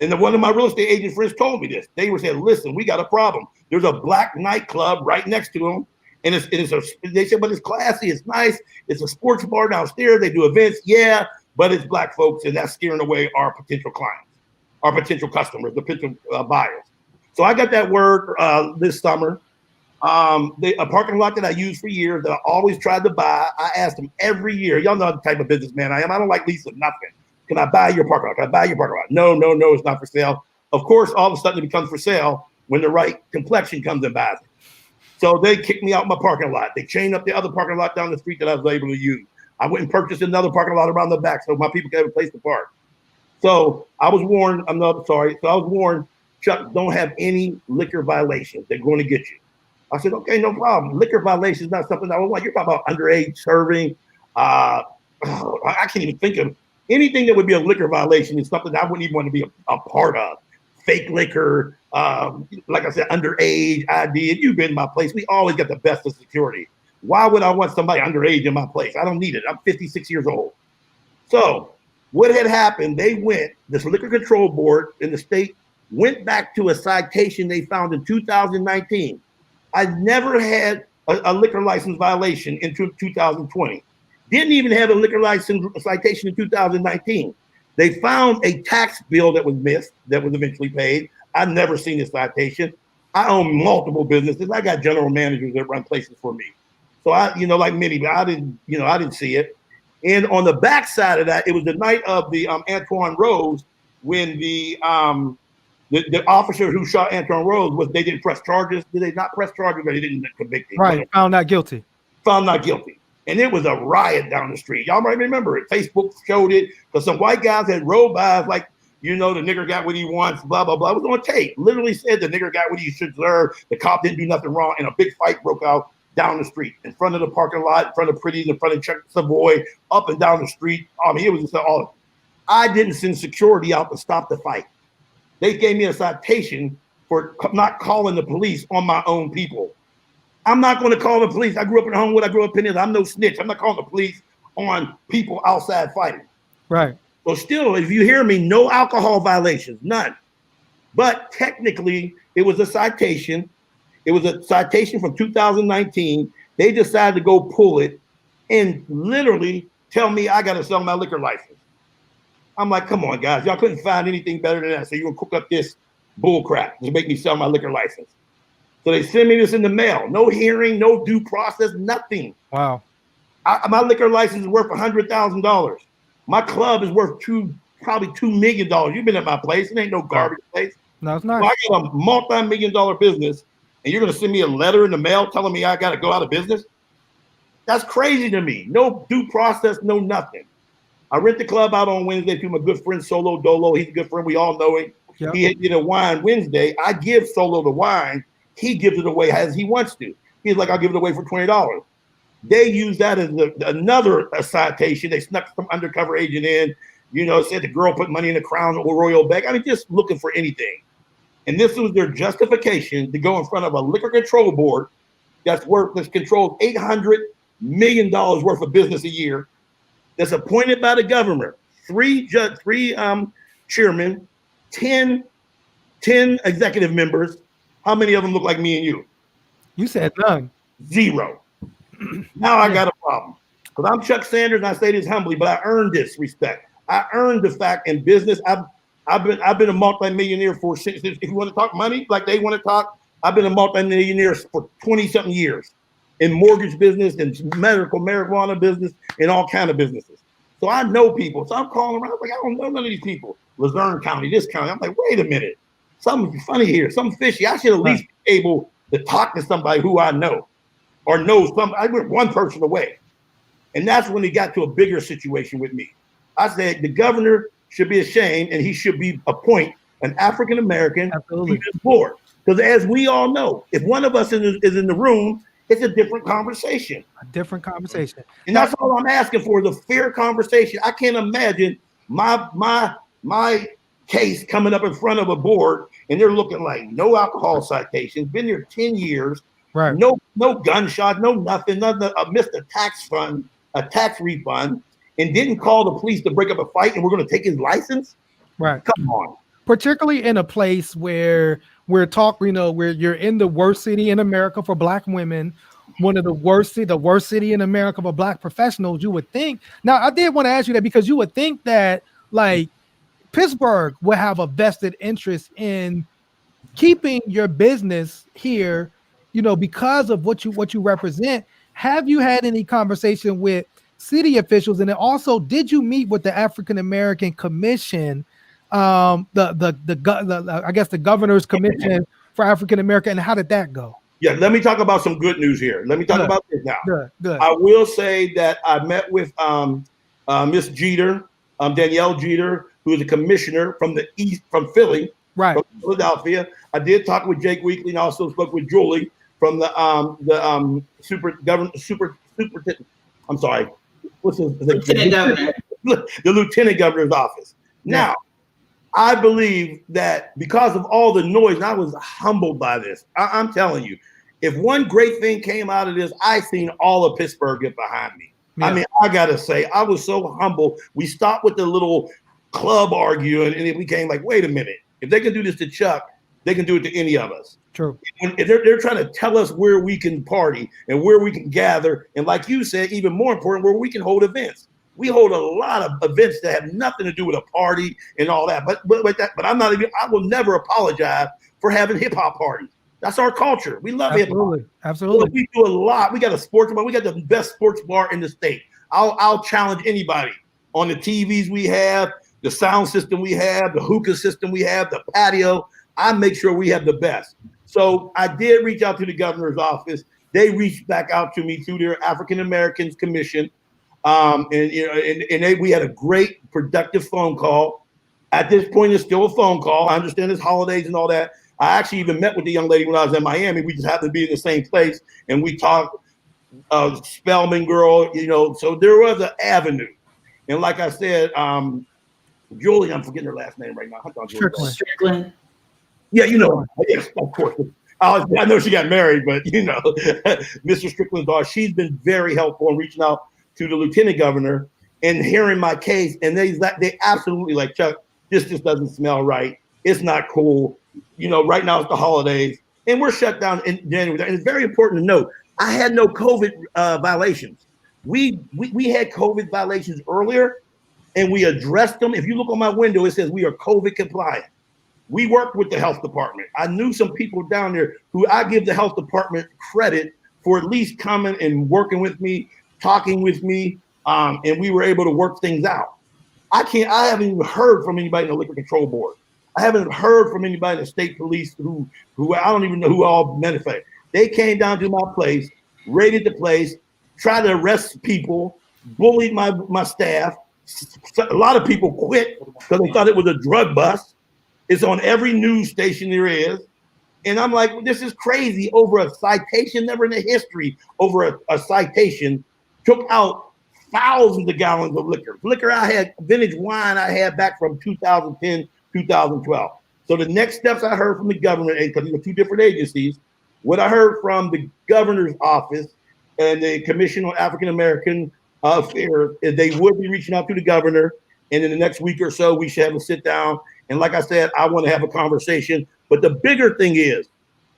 and one of my real estate agent friends told me this, they were saying, listen, we got a problem. There's a black nightclub right next to them. And they said, but it's classy, it's nice. It's a sports bar downstairs. They do events. Yeah, but it's Black folks, and that's scaring away our potential clients, our potential customers, the potential buyers. So I got that word this summer. A parking lot that I used for years that I always tried to buy. I asked them every year. Y'all know the type of businessman I am. I don't like leasing nothing. Can I buy your parking lot? Can I buy your parking lot? No, it's not for sale. Of course, all of a sudden it becomes for sale when the right complexion comes and buys it. So they kicked me out my parking lot. They chained up the other parking lot down the street that I was able to use. I went and purchased another parking lot around the back so my people could have a place to park. So I was warned. So I was warned, Chuck, don't have any liquor violations. They're going to get you. I said, okay, no problem. Liquor violation is not something I would want. You're talking about underage serving. I can't even think of anything that would be a liquor violation. Is something I wouldn't even want to be a part of. Fake liquor, like I said, underage ID. And you've been in my place. We always got the best of security. Why would I want somebody underage in my place? I don't need it. I'm 56 years old. So what had happened, this liquor control board in the state went back to a citation they found in 2019. I never had a liquor license violation in 2020. Didn't even have a liquor license citation in 2019. They found a tax bill that was missed, that was eventually paid. I've never seen this citation. I own multiple businesses. I got general managers that run places for me. So I, like many, but I didn't see it. And on the backside of that, it was the night of the Antoine Rose, when the officer who shot Antoine Rose they didn't press charges. Did they not press charges, or they didn't convict him? Right, found not guilty. Found not guilty. And it was a riot down the street. Y'all might remember it. Facebook showed it because some white guys had rolled by like, the nigger got what he wants, blah, blah, blah. It was on tape. Literally said the nigger got what he should deserve. The cop didn't do nothing wrong. And a big fight broke out down the street, in front of the parking lot, in front of Pretty's, in front of Chuck Savoy, up and down the street. I mean, it was just all. I didn't send security out to stop the fight. They gave me a citation for not calling the police on my own people. I'm not going to call the police. I grew up in Homewood. I grew up in it. I'm no snitch. I'm not calling the police on people outside fighting. Right. So still, if you hear me, no alcohol violations, none. But technically, it was a citation. It was a citation from 2019. They decided to go pull it and literally tell me I got to sell my liquor license. I'm like, come on, guys. Y'all couldn't find anything better than that. So you're going to cook up this bull crap to make me sell my liquor license. So they send me this in the mail. No hearing, no due process, nothing. Wow. My liquor license is worth $100,000. My club is worth probably $2 million. You've been at my place. It ain't no garbage place. No, it's not. So I got a multi-million-dollar business, and you're going to send me a letter in the mail telling me I got to go out of business? That's crazy to me. No due process, no nothing. I rent the club out on Wednesday to my good friend Solo Dolo. He's a good friend. We all know him. Yep. He did a wine Wednesday. I give Solo the wine. He gives it away as he wants to. He's like, I'll give it away for $20. They use that as another citation. They snuck some undercover agent in, said the girl put money in the Crown Royal bag. I mean, just looking for anything. And this was their justification to go in front of a liquor control board that's controls $800 million worth of business a year, that's appointed by the governor. Three chairmen, 10 executive members. How many of them look like me and you? You said none. Zero. Now I got a problem. Because I'm Chuck Sanders, and I say this humbly, but I earned this respect. I earned the fact in business. I've been a multimillionaire for, if you want to talk money like they want to talk, I've been a multimillionaire for 20-something years in mortgage business and medical marijuana business and all kind of businesses. So I know people. So I'm calling around like, I don't know none of these people. Luzerne County, this county. I'm like, wait a minute. Something funny here, something fishy. I should at least be able to talk to somebody who I know or know somebody. I went one person away. And that's when he got to a bigger situation with me. I said, the governor should be ashamed and he should appoint an African-American to this board. Because as we all know, if one of us is in the room, it's a different conversation. A different conversation. And that's all I'm asking for, is a fair conversation. I can't imagine my case coming up in front of a board and they're looking like no alcohol citations, been here 10 years, right? No gunshot, no nothing, missed a tax refund, and didn't call the police to break up a fight, and we're going to take his license? Right. Come on. Particularly in a place where where you're in the worst city in America for Black women, one of the worst city in America for Black professionals, you would think. Now, I did want to ask you that because you would think that like Pittsburgh would have a vested interest in keeping your business here, because of what you represent. Have you had any conversation with city officials? And then also, did you meet with the African American Commission, I guess the Governor's Commission for African American, and how did that go? Yeah, let me talk about some good news here. Let me talk about this now. Good. I will say that I met with Miss Jeter, Danielle Jeter, who is a commissioner from the East, from Philly, right, from Philadelphia. I did talk with Jake Weekly and also spoke with Julie from the I'm sorry, what's his Lieutenant Governor? The Lieutenant Governor's office. Now, I believe that because of all the noise, and I was humbled by this. I'm telling you, if one great thing came out of this, I seen all of Pittsburgh get behind me. Yeah. I mean, I gotta say, I was so humble. We stopped with the little club arguing, and it became like, wait a minute. If they can do this to Chuck, they can do it to any of us. True. If they're trying to tell us where we can party and where we can gather, and like you said, even more important, where we can hold events. We hold a lot of events that have nothing to do with a party and all that. But I will never apologize for having hip hop parties. That's our culture. We love hip hop. Absolutely. We do a lot. We got a sports bar. We got the best sports bar in the state. I'll challenge anybody on the TVs we have, the sound system we have, the hookah system we have, the patio. I make sure we have the best. So I did reach out to the governor's office. They reached back out to me through their African Americans Commission. We had a great productive phone call. At this point, it's still a phone call. I understand it's holidays and all that. I actually even met with the young lady when I was in Miami. We just happened to be in the same place, and we talked. Spelman girl, so there was an avenue. And like I said, Julie, I'm forgetting her last name right now. Strickland. Yeah, yes, of course. I know she got married, but Mr. Strickland's daughter, she's been very helpful in reaching out to the lieutenant governor and hearing my case. And they absolutely like, Chuck, this just doesn't smell right. It's not cool. Right now it's the holidays and we're shut down in January. And it's very important to note, I had no COVID violations. We had COVID violations earlier and we addressed them. If you look on my window, it says we are COVID compliant. We worked with the health department. I knew some people down there who I give the health department credit for at least coming and working with me, talking with me, and we were able to work things out. I haven't even heard from anybody in the Liquor Control Board. I haven't heard from anybody in the state police who I don't even know who all benefited. They came down to my place, raided the place, tried to arrest people, bullied my staff. A lot of people quit because they thought it was a drug bust. It's on every news station there is. And I'm like, this is crazy. Over a citation, never in the history, over a citation, took out thousands of gallons of liquor. Liquor I had, vintage wine I had back from 2010, 2012. So the next steps I heard from the government, because there were two different agencies, what I heard from the governor's office and the Commission on African American Affairs is they would be reaching out to the governor. And in the next week or so, we should have a sit down. And like I said, I want to have a conversation. But the bigger thing is,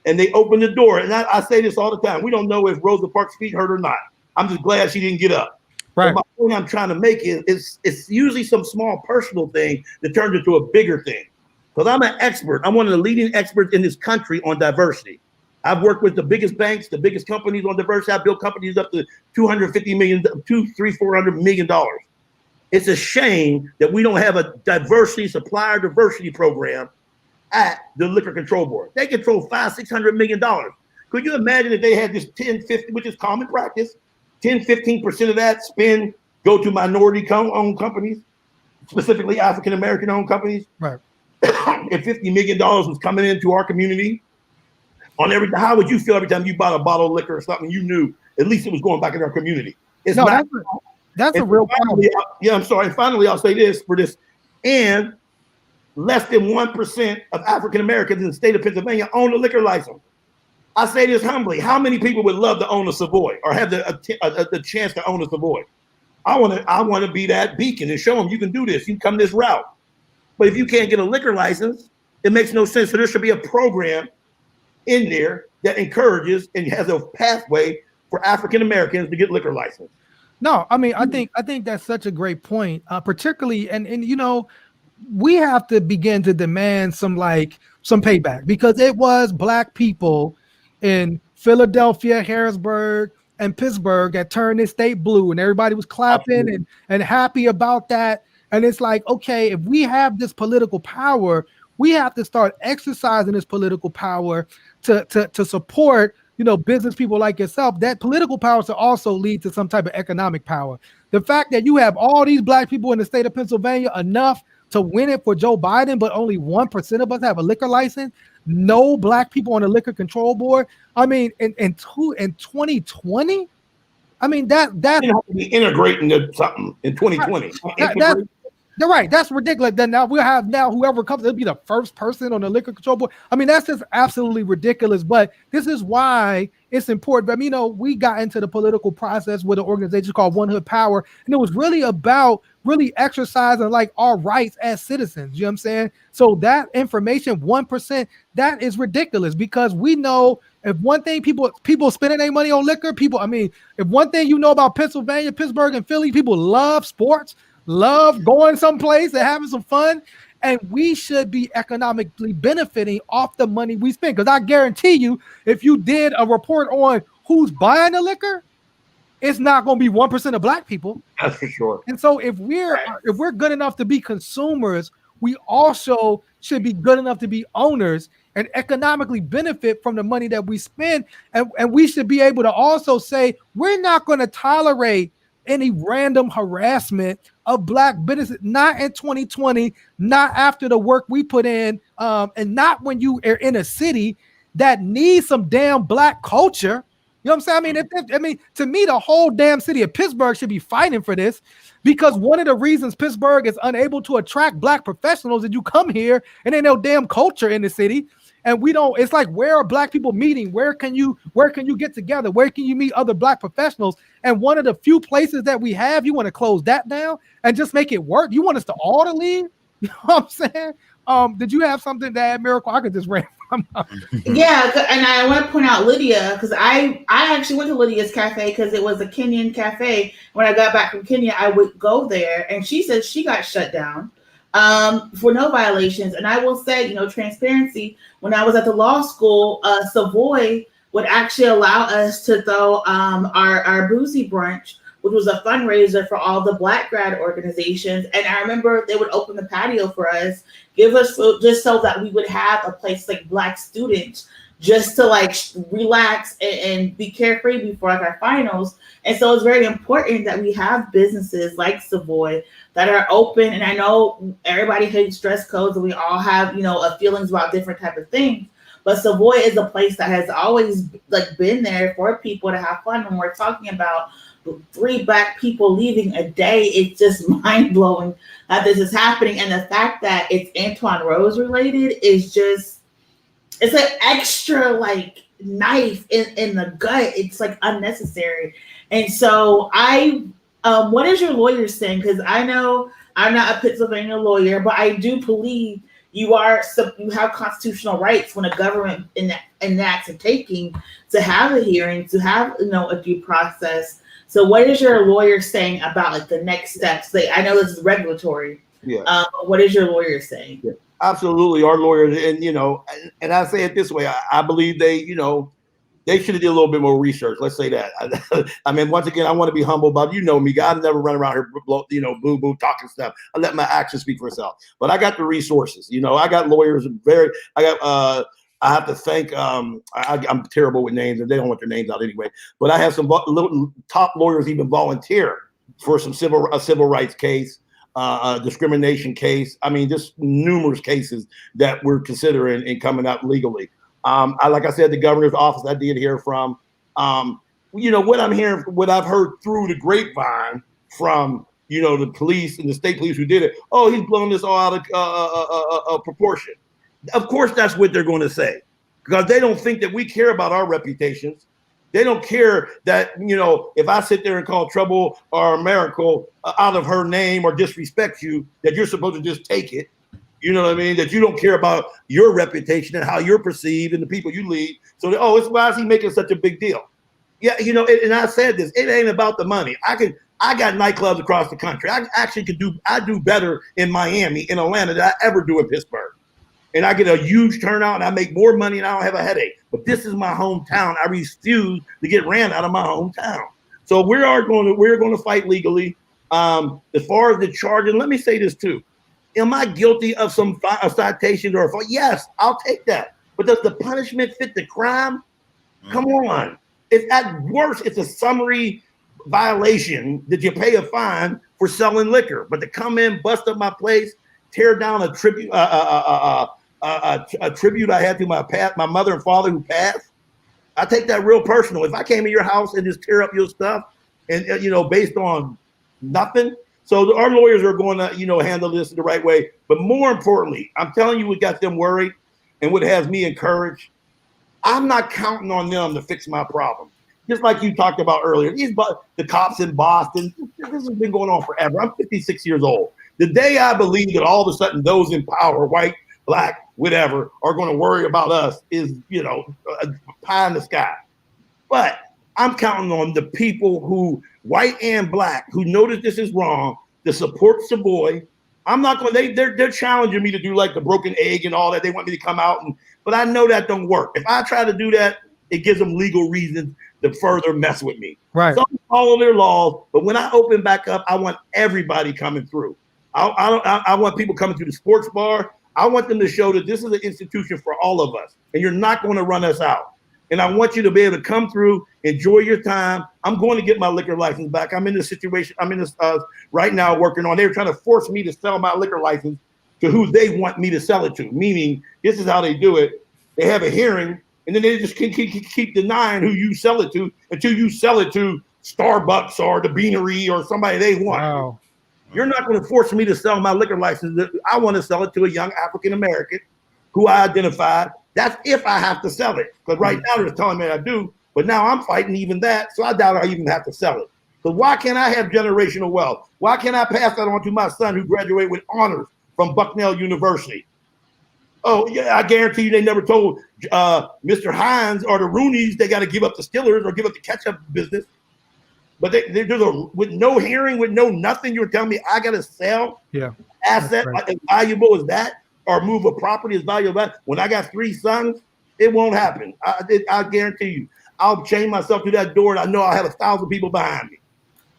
and they opened the door. And I say this all the time. We don't know if Rosa Parks' feet hurt or not. I'm just glad she didn't get up. Right. But my point I'm trying to make is it's usually some small personal thing that turns into a bigger thing. Because I'm an expert. I'm one of the leading experts in this country on diversity. I've worked with the biggest banks, the biggest companies on diversity. I've built companies up to $250 million, $400 million. It's a shame that we don't have a supplier diversity program at the Liquor Control Board. They control $500-600 million. Could you imagine if they had this 10-50, which is common practice, 10-15% of that spend go to minority-owned companies, specifically African-American-owned companies? Right. If $50 million was coming into our community on everything, how would you feel every time you bought a bottle of liquor or something you knew at least it was going back in our community? It's no, not. That's a real problem. Yeah, I'm sorry. Finally, I'll say this for this. And less than 1% of African Americans in the state of Pennsylvania own a liquor license. I say this humbly. How many people would love to own a Savoy or have the chance to own a Savoy? I want to be that beacon and show them you can do this. You can come this route. But if you can't get a liquor license, it makes no sense. So there should be a program in there that encourages and has a pathway for African Americans to get liquor license. No, I mean, I think that's such a great point, particularly, and we have to begin to demand some payback because it was Black people in Philadelphia, Harrisburg, and Pittsburgh that turned this state blue, and everybody was clapping and happy about that. And it's like, okay, if we have this political power, we have to start exercising this political power to support business people like yourself. That political power to also lead to some type of economic power. The fact that you have all these Black people in the state of Pennsylvania, enough to win it for Joe Biden, but only 1% of us have a liquor license. No Black people on the Liquor Control Board. I mean, in 2020, I mean that you have to be integrating something in 2020. They're right. That's ridiculous. Then now we'll have whoever comes, it'll be the first person on the Liquor Control Board. I mean, that's just absolutely ridiculous. But this is why it's important. I mean, we got into the political process with an organization called One Hood Power, and it was really about exercising our rights as citizens. You know what I'm saying? So that information, 1%, that is ridiculous because we know if one thing people spending their money on liquor, if one thing about Pennsylvania, Pittsburgh, and Philly, people love sports. Love going someplace and having some fun, and we should be economically benefiting off the money we spend. Because I guarantee you, if you did a report on who's buying the liquor, it's not going to be 1% of black people. That's for sure. And so if we're good enough to be consumers, we also should be good enough to be owners and economically benefit from the money that we spend. And we should be able to also say, we're not going to tolerate any random harassment of black businesses, not in 2020, not after the work we put in, and not when you are in a city that needs some damn black culture. You know what I'm saying? I mean, to me, the whole damn city of Pittsburgh should be fighting for this, because one of the reasons Pittsburgh is unable to attract black professionals is you come here and ain't no damn culture in the city. And we don't, it's like, where are black people meeting? Where can you get together? Where can you meet other black professionals? And one of the few places that we have, you want to close that down and just make it work? You want us to all to leave? You know what I'm saying? Did you have something to add, Miracle? I could just rant. Yeah, and I want to point out Lydia, because I actually went to Lydia's cafe because it was a Kenyan cafe. When I got back from Kenya, I would go there, and she said she got shut down for no violations. And I will say, you know, transparency, when I was at the law school, Savoy would actually allow us to throw our boozy brunch, which was a fundraiser for all the Black grad organizations. And I remember they would open the patio for us, give us food, just so that we would have a place like Black students just to like relax and be carefree before like our finals. And so it's very important that we have businesses like Savoy that are open. And I know everybody hates dress codes and we all have, you know, feelings about different type of things. But Savoy is a place that has always like been there for people to have fun. When we're talking about 3 Black people leaving a day, it's just mind blowing that this is happening. And the fact that it's Antoine Rose related is just, it's an extra like knife in the gut. It's like unnecessary. And so what is your lawyer saying? Because I know I'm not a Pennsylvania lawyer, but I do believe you have constitutional rights when a government enacts a taking to have a hearing, to have, you know, a due process. So what is your lawyer saying about like the next steps? I know this is regulatory. Yeah. What is your lawyer saying? Yeah. Absolutely. Our lawyers, and, you know, and I say it this way, I believe they, you know, they should have did a little bit more research. Let's say that. I mean, once again, I want to be humble about, you know me, God, I never run around here, you know, boo talking stuff. I let my actions speak for itself. But I got the resources. You know, I got lawyers. I have to thank. I'm terrible with names, and they don't want their names out anyway. But I have some little top lawyers even volunteer for a civil rights case, a discrimination case. I mean, just numerous cases that we're considering and coming out legally. Like I said, the governor's office I did hear from. You know, what I'm hearing, what I've heard through the grapevine from, you know, the police and the state police who did it. Oh, he's blown this all out of proportion. Of course, that's what they're going to say, because they don't think that we care about our reputations. They don't care that, you know, if I sit there and call Trouble or Miracle out of her name or disrespect you, that you're supposed to just take it. You know what I mean? That you don't care about your reputation and how you're perceived and the people you lead. So, why is he making such a big deal? Yeah, you know, and I said this, it ain't about the money. I got nightclubs across the country. I actually I do better in Miami, in Atlanta than I ever do in Pittsburgh. And I get a huge turnout and I make more money and I don't have a headache. But this is my hometown. I refuse to get ran out of my hometown. So we're going to fight legally. As far as the charge, and let me say this too. Am I guilty of some citation or yes, I'll take that. But does the punishment fit the crime? Come on. It's at worst, it's a summary violation that you pay a fine for selling liquor. But to come in, bust up my place, tear down a tribute I had to my mother and father who passed, I take that real personal. If I came to your house and just tear up your stuff, and you know, based on nothing. So our lawyers are going to, you know, handle this the right way. But more importantly, I'm telling you, what got them worried and what has me encouraged, I'm not counting on them to fix my problem. Just like you talked about earlier, the cops in Boston, this has been going on forever. I'm 56 years old. The day I believe that all of a sudden those in power, white, black, whatever, are going to worry about us is, you know, a pie in the sky. But I'm counting on the people who, white and black, who know that this is wrong, to support Savoy. I'm not going. They're challenging me to do like the broken egg and all that. They want me to come out, but I know that don't work. If I try to do that, it gives them legal reasons to further mess with me. Right. Some follow their laws, but when I open back up, I want everybody coming through. I want people coming to the sports bar. I want them to show that this is an institution for all of us, and you're not going to run us out. And I want you to be able to come through, enjoy your time. I'm going to get my liquor license back. I'm in this situation. I'm in this right now working on. They're trying to force me to sell my liquor license to who they want me to sell it to. Meaning, this is how they do it. They have a hearing, and then they just keep denying who you sell it to until you sell it to Starbucks or the Beanery or somebody they want. Wow. You're not going to force me to sell my liquor license. I want to sell it to a young African American who I identified. That's if I have to sell it. Because right now they're telling me I do, but now I'm fighting even that, so I doubt I even have to sell it. Because why can't I have generational wealth? Why can't I pass that on to my son who graduated with honors from Bucknell University? Oh, yeah, I guarantee you they never told Mr. Hines or the Rooneys they got to give up the Stillers or give up the ketchup business. But with no hearing, with no nothing, you're telling me I got to sell asset as valuable as that or move a property as valuable as that? When I got 3 sons, it won't happen. I guarantee you. I'll chain myself to that door and I know I'll have 1,000 people behind me.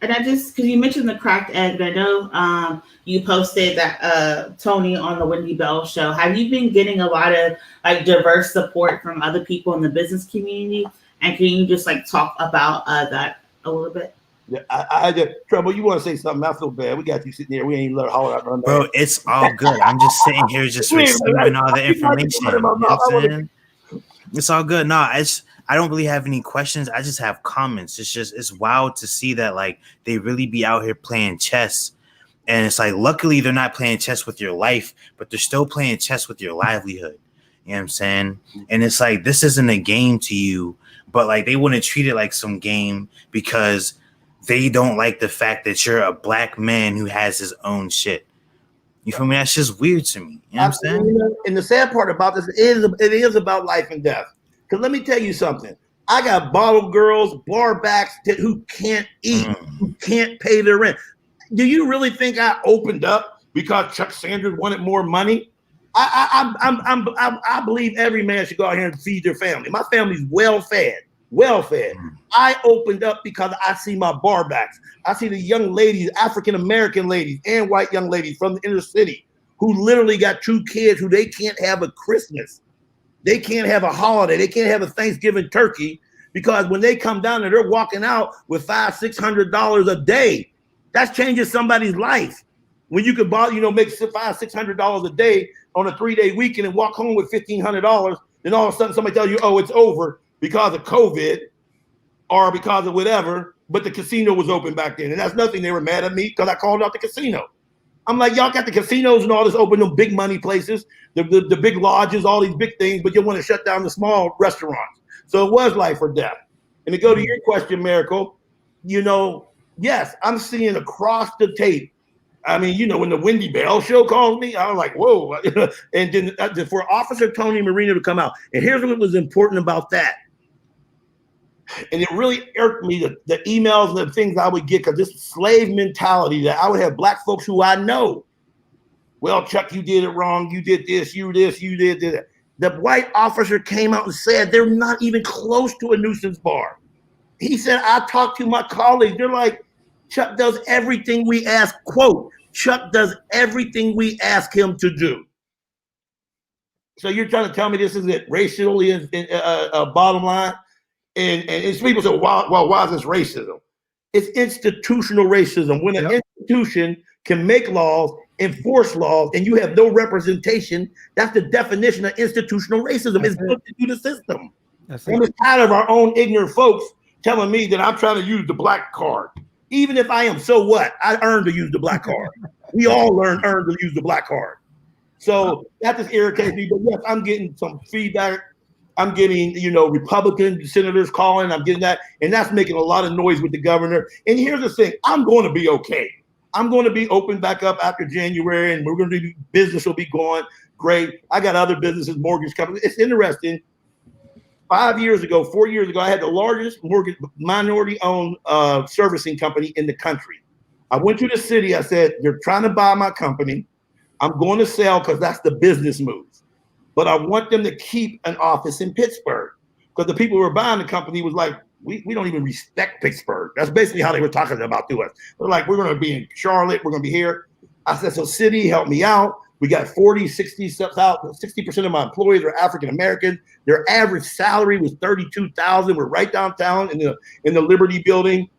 And I just, because you mentioned the cracked egg, I know you posted that Tony on the Wendy Bell show. Have you been getting a lot of like diverse support from other people in the business community? And can you just like talk about that a little bit? Yeah, I just, Trouble, you want to say something? I feel bad. We got you sitting here. We ain't let her holler out. Bro, it's all good. I'm just sitting here just receiving all the information. You know what I'm saying? It's all good. No, I don't really have any questions. I just have comments. It's wild to see that like they really be out here playing chess. And it's like, luckily they're not playing chess with your life, but they're still playing chess with your livelihood. You know what I'm saying? And it's like, this isn't a game to you, but like they want to treat it like some game because they don't like the fact that you're a black man who has his own shit. You feel me? That's just weird to me. You know what I'm saying? And the sad part about this it is about life and death. Because let me tell you something. I got bottle girls, bar backs who can't eat, who can't pay their rent. Do you really think I opened up because Chuck Sanders wanted more money? I believe every man should go out here and feed their family. My family's well fed. I opened up because I see my bar backs. I see the young ladies, African American ladies and white young ladies from the inner city who literally got 2 kids who they can't have a Christmas. They can't have a holiday. They can't have a Thanksgiving turkey because when they come down there, they're walking out with $500-600 a day. That's changing somebody's life. When you could make $500-600 a day on a 3-day weekend and walk home with $1,500, then all of a sudden somebody tells you, oh, it's over because of COVID or because of whatever, but the casino was open back then. And that's nothing. They were mad at me because I called out the casino. I'm like, y'all got the casinos and all this open, them big money places, the big lodges, all these big things, but you want to shut down the small restaurants. So it was life or death. And to go to your question, Miracle, yes, I'm seeing across the tape. I mean, when the Wendy Bell show called me, I was like, whoa. And then for Officer Tony Marino to come out. And here's what was important about that. And it really irked me, the emails and the things I would get, because this slave mentality that I would have black folks who I know. Well, Chuck, you did it wrong. You did this, you did that. The white officer came out and said they're not even close to a nuisance bar. He said, I talked to my colleagues. They're like, Chuck does everything we ask, quote, Chuck does everything we ask him to do. So you're trying to tell me this isn't racially bottom line? And people say, well, why is this racism? It's institutional racism. When an institution can make laws, enforce laws, and you have no representation, that's the definition of institutional racism. It's built into the system. I'm tired of our own ignorant folks telling me that I'm trying to use the black card. Even if I am, so what? I earned to use the black card. We all earned to use the black card. So that just irritates me. But yes, I'm getting some feedback. I'm getting, Republican senators calling. I'm getting that. And that's making a lot of noise with the governor. And here's the thing. I'm going to be okay. I'm going to be open back up after January, and we're going to do business will be going great. I got other businesses, mortgage companies. It's interesting. 4 years ago, I had the largest mortgage minority-owned servicing company in the country. I went to the city. I said, they're trying to buy my company. I'm going to sell because that's the business move. But I want them to keep an office in Pittsburgh. because the people who were buying the company was like, we don't even respect Pittsburgh. That's basically how they were talking about to us. They're like, we're going to be in Charlotte. We're going to be here. I said, so city, help me out. We got 60% of my employees are African-American. Their average salary was $32,000. We're right downtown in the Liberty building.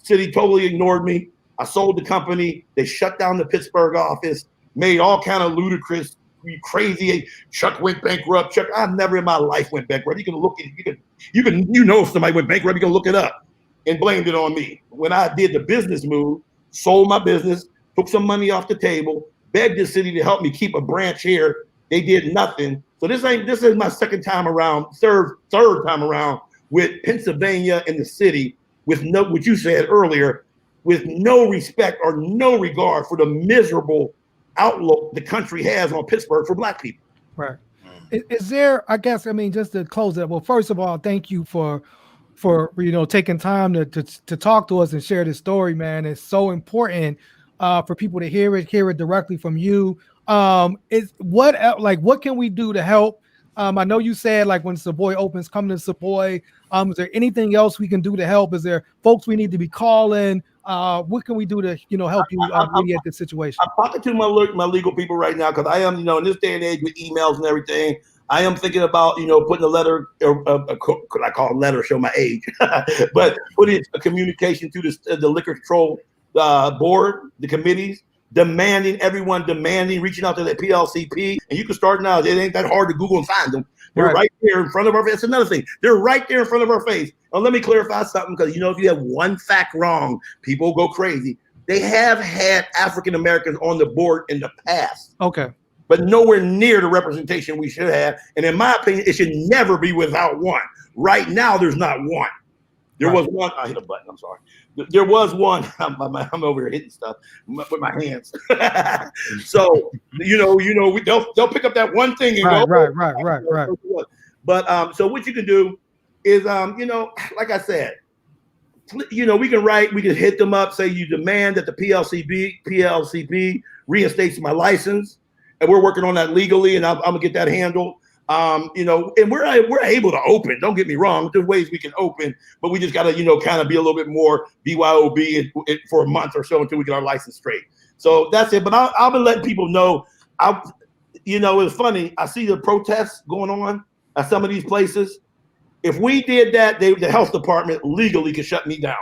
City totally ignored me. I sold the company. They shut down the Pittsburgh office, made all kind of ludicrous, crazy. Chuck went bankrupt. Chuck, I've never in my life went bankrupt. You can look at it. You know if somebody went bankrupt, you can look it up, and blamed it on me. When I did the business move, sold my business, took some money off the table, begged the city to help me keep a branch here. They did nothing. So this is my third time around with Pennsylvania and the city with no, what you said earlier, with no respect or no regard for the miserable outlook the country has on Pittsburgh for Black people. Right. Is there, I guess, I mean, just to close that, well, first of all, thank you for taking time to talk to us and share this story, man. It's so important for people to hear it directly from you. What can we do to help? I know you said like when Savoy opens, come to Savoy. Is there anything else we can do to help? Is there folks we need to be calling? What can we do to help you mediate this situation? I'm talking to my legal people right now because I am in this day and age with emails and everything. I am thinking about putting a letter, I call a letter, show my age, but putting a communication to the liquor control board, the committees, reaching out to the PLCP, and you can start now. It ain't that hard to Google and find them. They're right there in front of our face. That's another thing. They're right there in front of our face. Now, let me clarify something, because if you have one fact wrong, people go crazy. They have had African Americans on the board in the past. Okay. But nowhere near the representation we should have. And in my opinion, it should never be without one. Right now, there's not one. There was one. I hit a button. I'm sorry. There was one. I'm over here hitting stuff with my hands. So they'll pick up that one thing and go. Right. But so what you can do is like I said, we can hit them up. Say you demand that the PLCP reinstates my license, and we're working on that legally, and I'm gonna get that handled. And we're able to open. Don't get me wrong. There's ways we can open, but we just got to, kind of be a little bit more BYOB for a month or so until we get our license straight. So that's it. But I'll be letting people know. It's funny. I see the protests going on at some of these places. If we did that, the health department legally could shut me down.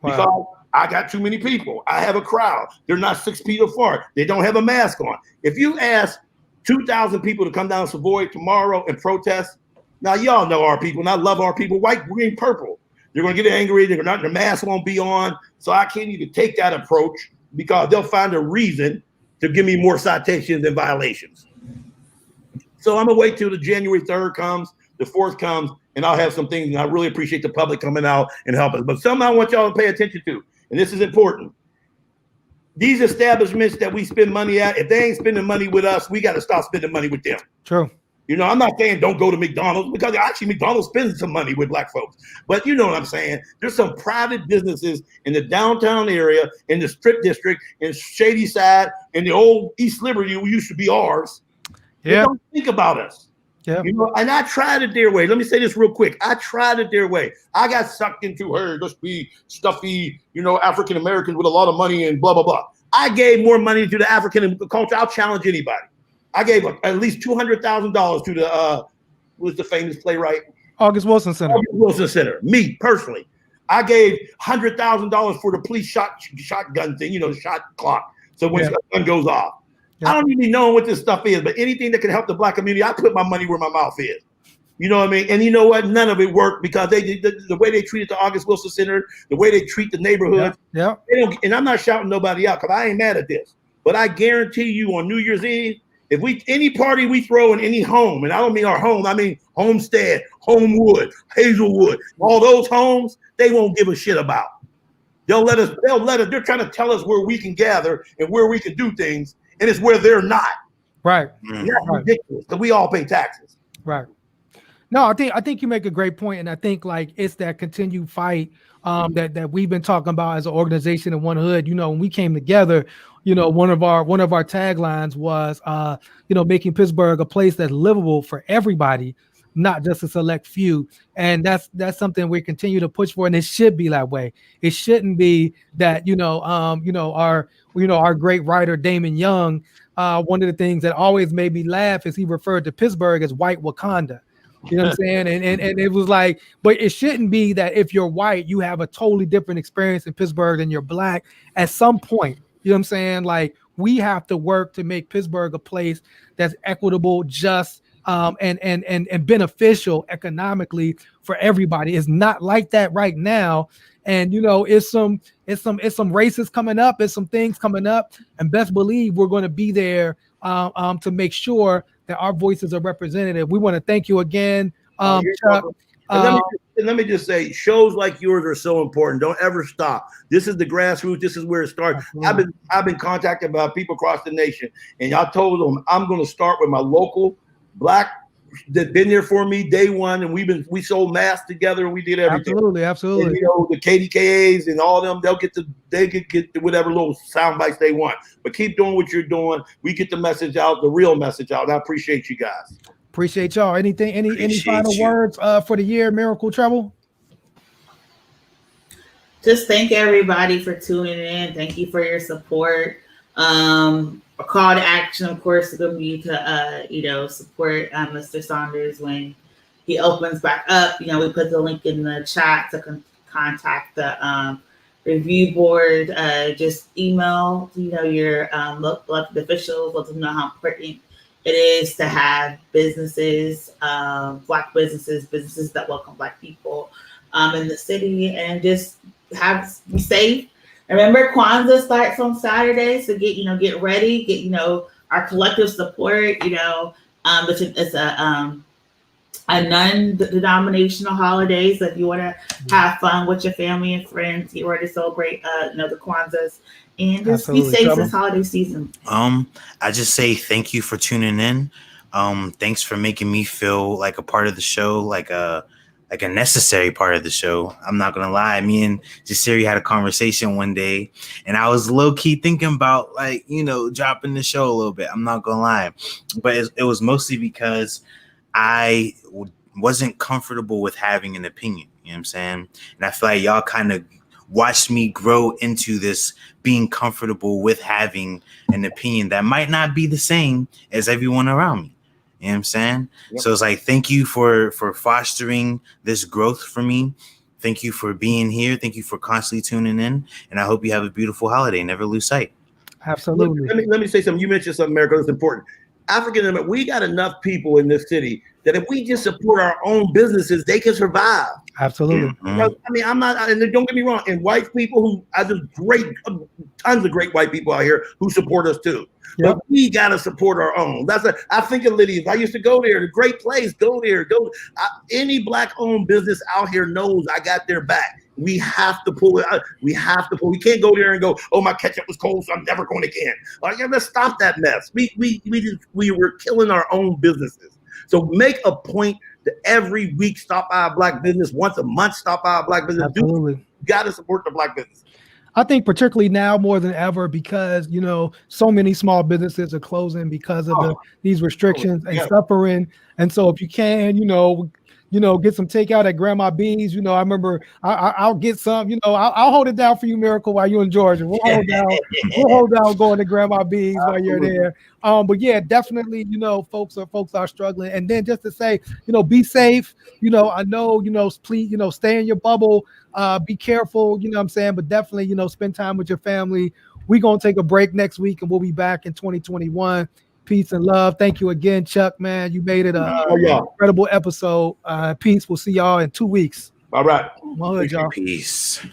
Wow. Because I got too many people. I have a crowd. They're not 6 feet apart. They don't have a mask on. If you ask 2,000 people to come down to Savoy tomorrow and protest. Now, y'all know our people, and I love our people, white, green, purple. They're going to get angry. Their mask won't be on. So I can't even take that approach, because they'll find a reason to give me more citations and violations. So I'm going to wait till the January 3rd comes, the 4th comes, and I'll have some things. And I really appreciate the public coming out and helping us. But something I want y'all to pay attention to, and this is important. These establishments that we spend money at, if they ain't spending money with us, we got to stop spending money with them. True. I'm not saying don't go to McDonald's, because actually McDonald's spends some money with Black folks. But you know what I'm saying? There's some private businesses in the downtown area, in the Strip District, in Shady Side, in the old East Liberty, who used to be ours. Yeah. They don't think about us. Yeah. And I tried it their way. Let me say this real quick. I tried it their way. I got sucked into her. Let's be stuffy, African Americans with a lot of money and blah, blah, blah. I gave more money to the African culture. I'll challenge anybody. I gave at least $200,000 to the who's the famous playwright? August Wilson Center. August Wilson Center. Me personally, I gave $100,000 for the police shotgun thing. The shot clock. So when the gun goes off. I don't even know what this stuff is, but anything that can help the Black community, I put my money where my mouth is. You know what I mean? And you know what? None of it worked, because the way they treated the August Wilson Center, the way they treat the neighborhood. Yeah. And I'm not shouting nobody out, because I ain't mad at this. But I guarantee you, on New Year's Eve, if any party we throw in any home, and I don't mean our home, I mean Homestead, Homewood, Hazelwood, all those homes, they won't give a shit about. They'll let us. They're trying to tell us where we can gather and where we can do things, and it's where they're not. Right. And that's ridiculous, because we all pay taxes. Right. No, I think you make a great point, and I think it's that continued fight that we've been talking about as an organization in One Hood. When we came together, one of our taglines was making Pittsburgh a place that's livable for everybody. not just a select few. And that's something we continue to push for, and it should be that way. It shouldn't be that our great writer Damon Young. One of the things that always made me laugh is he referred to Pittsburgh as white Wakanda. You know what I'm saying? And it was like, but it shouldn't be that if you're white, you have a totally different experience in Pittsburgh than you're black at some point. You know what I'm saying? Like, we have to work to make Pittsburgh a place that's equitable, just, and beneficial economically for everybody. It's not like that right now. And it's some races coming up, it's some things coming up, and best believe we're going to be there to make sure that our voices are representative. We want to thank you again, Chuck. Let me just say, shows like yours are so important. Don't ever stop. This is the grassroots. This is where it starts. I've been contacted by people across the nation, and I told them I'm going to start with my local black that been there for me day one, and we sold masks together, and we did everything. Absolutely. And, the KDKAs and all them, they get whatever little sound bites they want. But keep doing what you're doing. We get the message out, the real message out. And I appreciate you guys. Appreciate y'all. Any final words for the year, Miracle Trouble? Just thank everybody for tuning in. Thank you for your support. A call to action, of course, is going to be to support Mr. Saunders when he opens back up. We put the link in the chat to contact the review board. Just email your elected officials, let them know how important it is to have businesses, black businesses that welcome black people in the city, and just be safe. Remember, Kwanzaa starts on Saturday, so get ready, get our collective support. It's a non-denominational holiday, so if you want to have fun with your family and friends, get ready to celebrate the Kwanzaas, and just be safe this holiday season. I just say thank you for tuning in. Thanks for making me feel like a part of the show, like a necessary part of the show. I'm not gonna lie. Me and Jasiri had a conversation one day, and I was low key thinking about dropping the show a little bit. I'm not gonna lie, but it was mostly because I wasn't comfortable with having an opinion. You know what I'm saying? And I feel like y'all kind of watched me grow into this being comfortable with having an opinion that might not be the same as everyone around me. You know what I'm saying? Yep. So it's like, thank you for fostering this growth for me. Thank you for being here. Thank you for constantly tuning in. And I hope you have a beautiful holiday. Never lose sight. Absolutely. Let me say something. You mentioned something, America, that's important. African American, we got enough people in this city that if we just support our own businesses, they can survive. Absolutely. Mm-hmm. I'm not, and don't get me wrong, and white people tons of great white people out here who support us too. Yep. But we got to support our own. I think of Lydia's. I used to go there. A great place. Go there. Any black-owned business out here knows I got their back. We have to pull it out. We can't go there and go, oh, my ketchup was cold, so I'm never going again. Let's stop that mess. We were killing our own businesses. So make a point to every week stop by a black business. Once a month, stop by a black business. Absolutely. You got to support the black business. I think particularly now more than ever, because so many small businesses are closing because of these restrictions and suffering. And so if you can, get some takeout at Grandma B's. I remember I'll get some. I'll hold it down for you, Miracle, while you're in Georgia. We'll hold down going to Grandma B's while you're there. But yeah, definitely, folks are struggling. And then just to say, be safe. I know, please, stay in your bubble. Be careful. You know what I'm saying? But definitely, spend time with your family. We're gonna take a break next week, and we'll be back in 2021. Peace and love. Thank you again, Chuck, man. You made it an incredible episode. Peace. We'll see y'all in 2 weeks. All right. Y'all. Peace.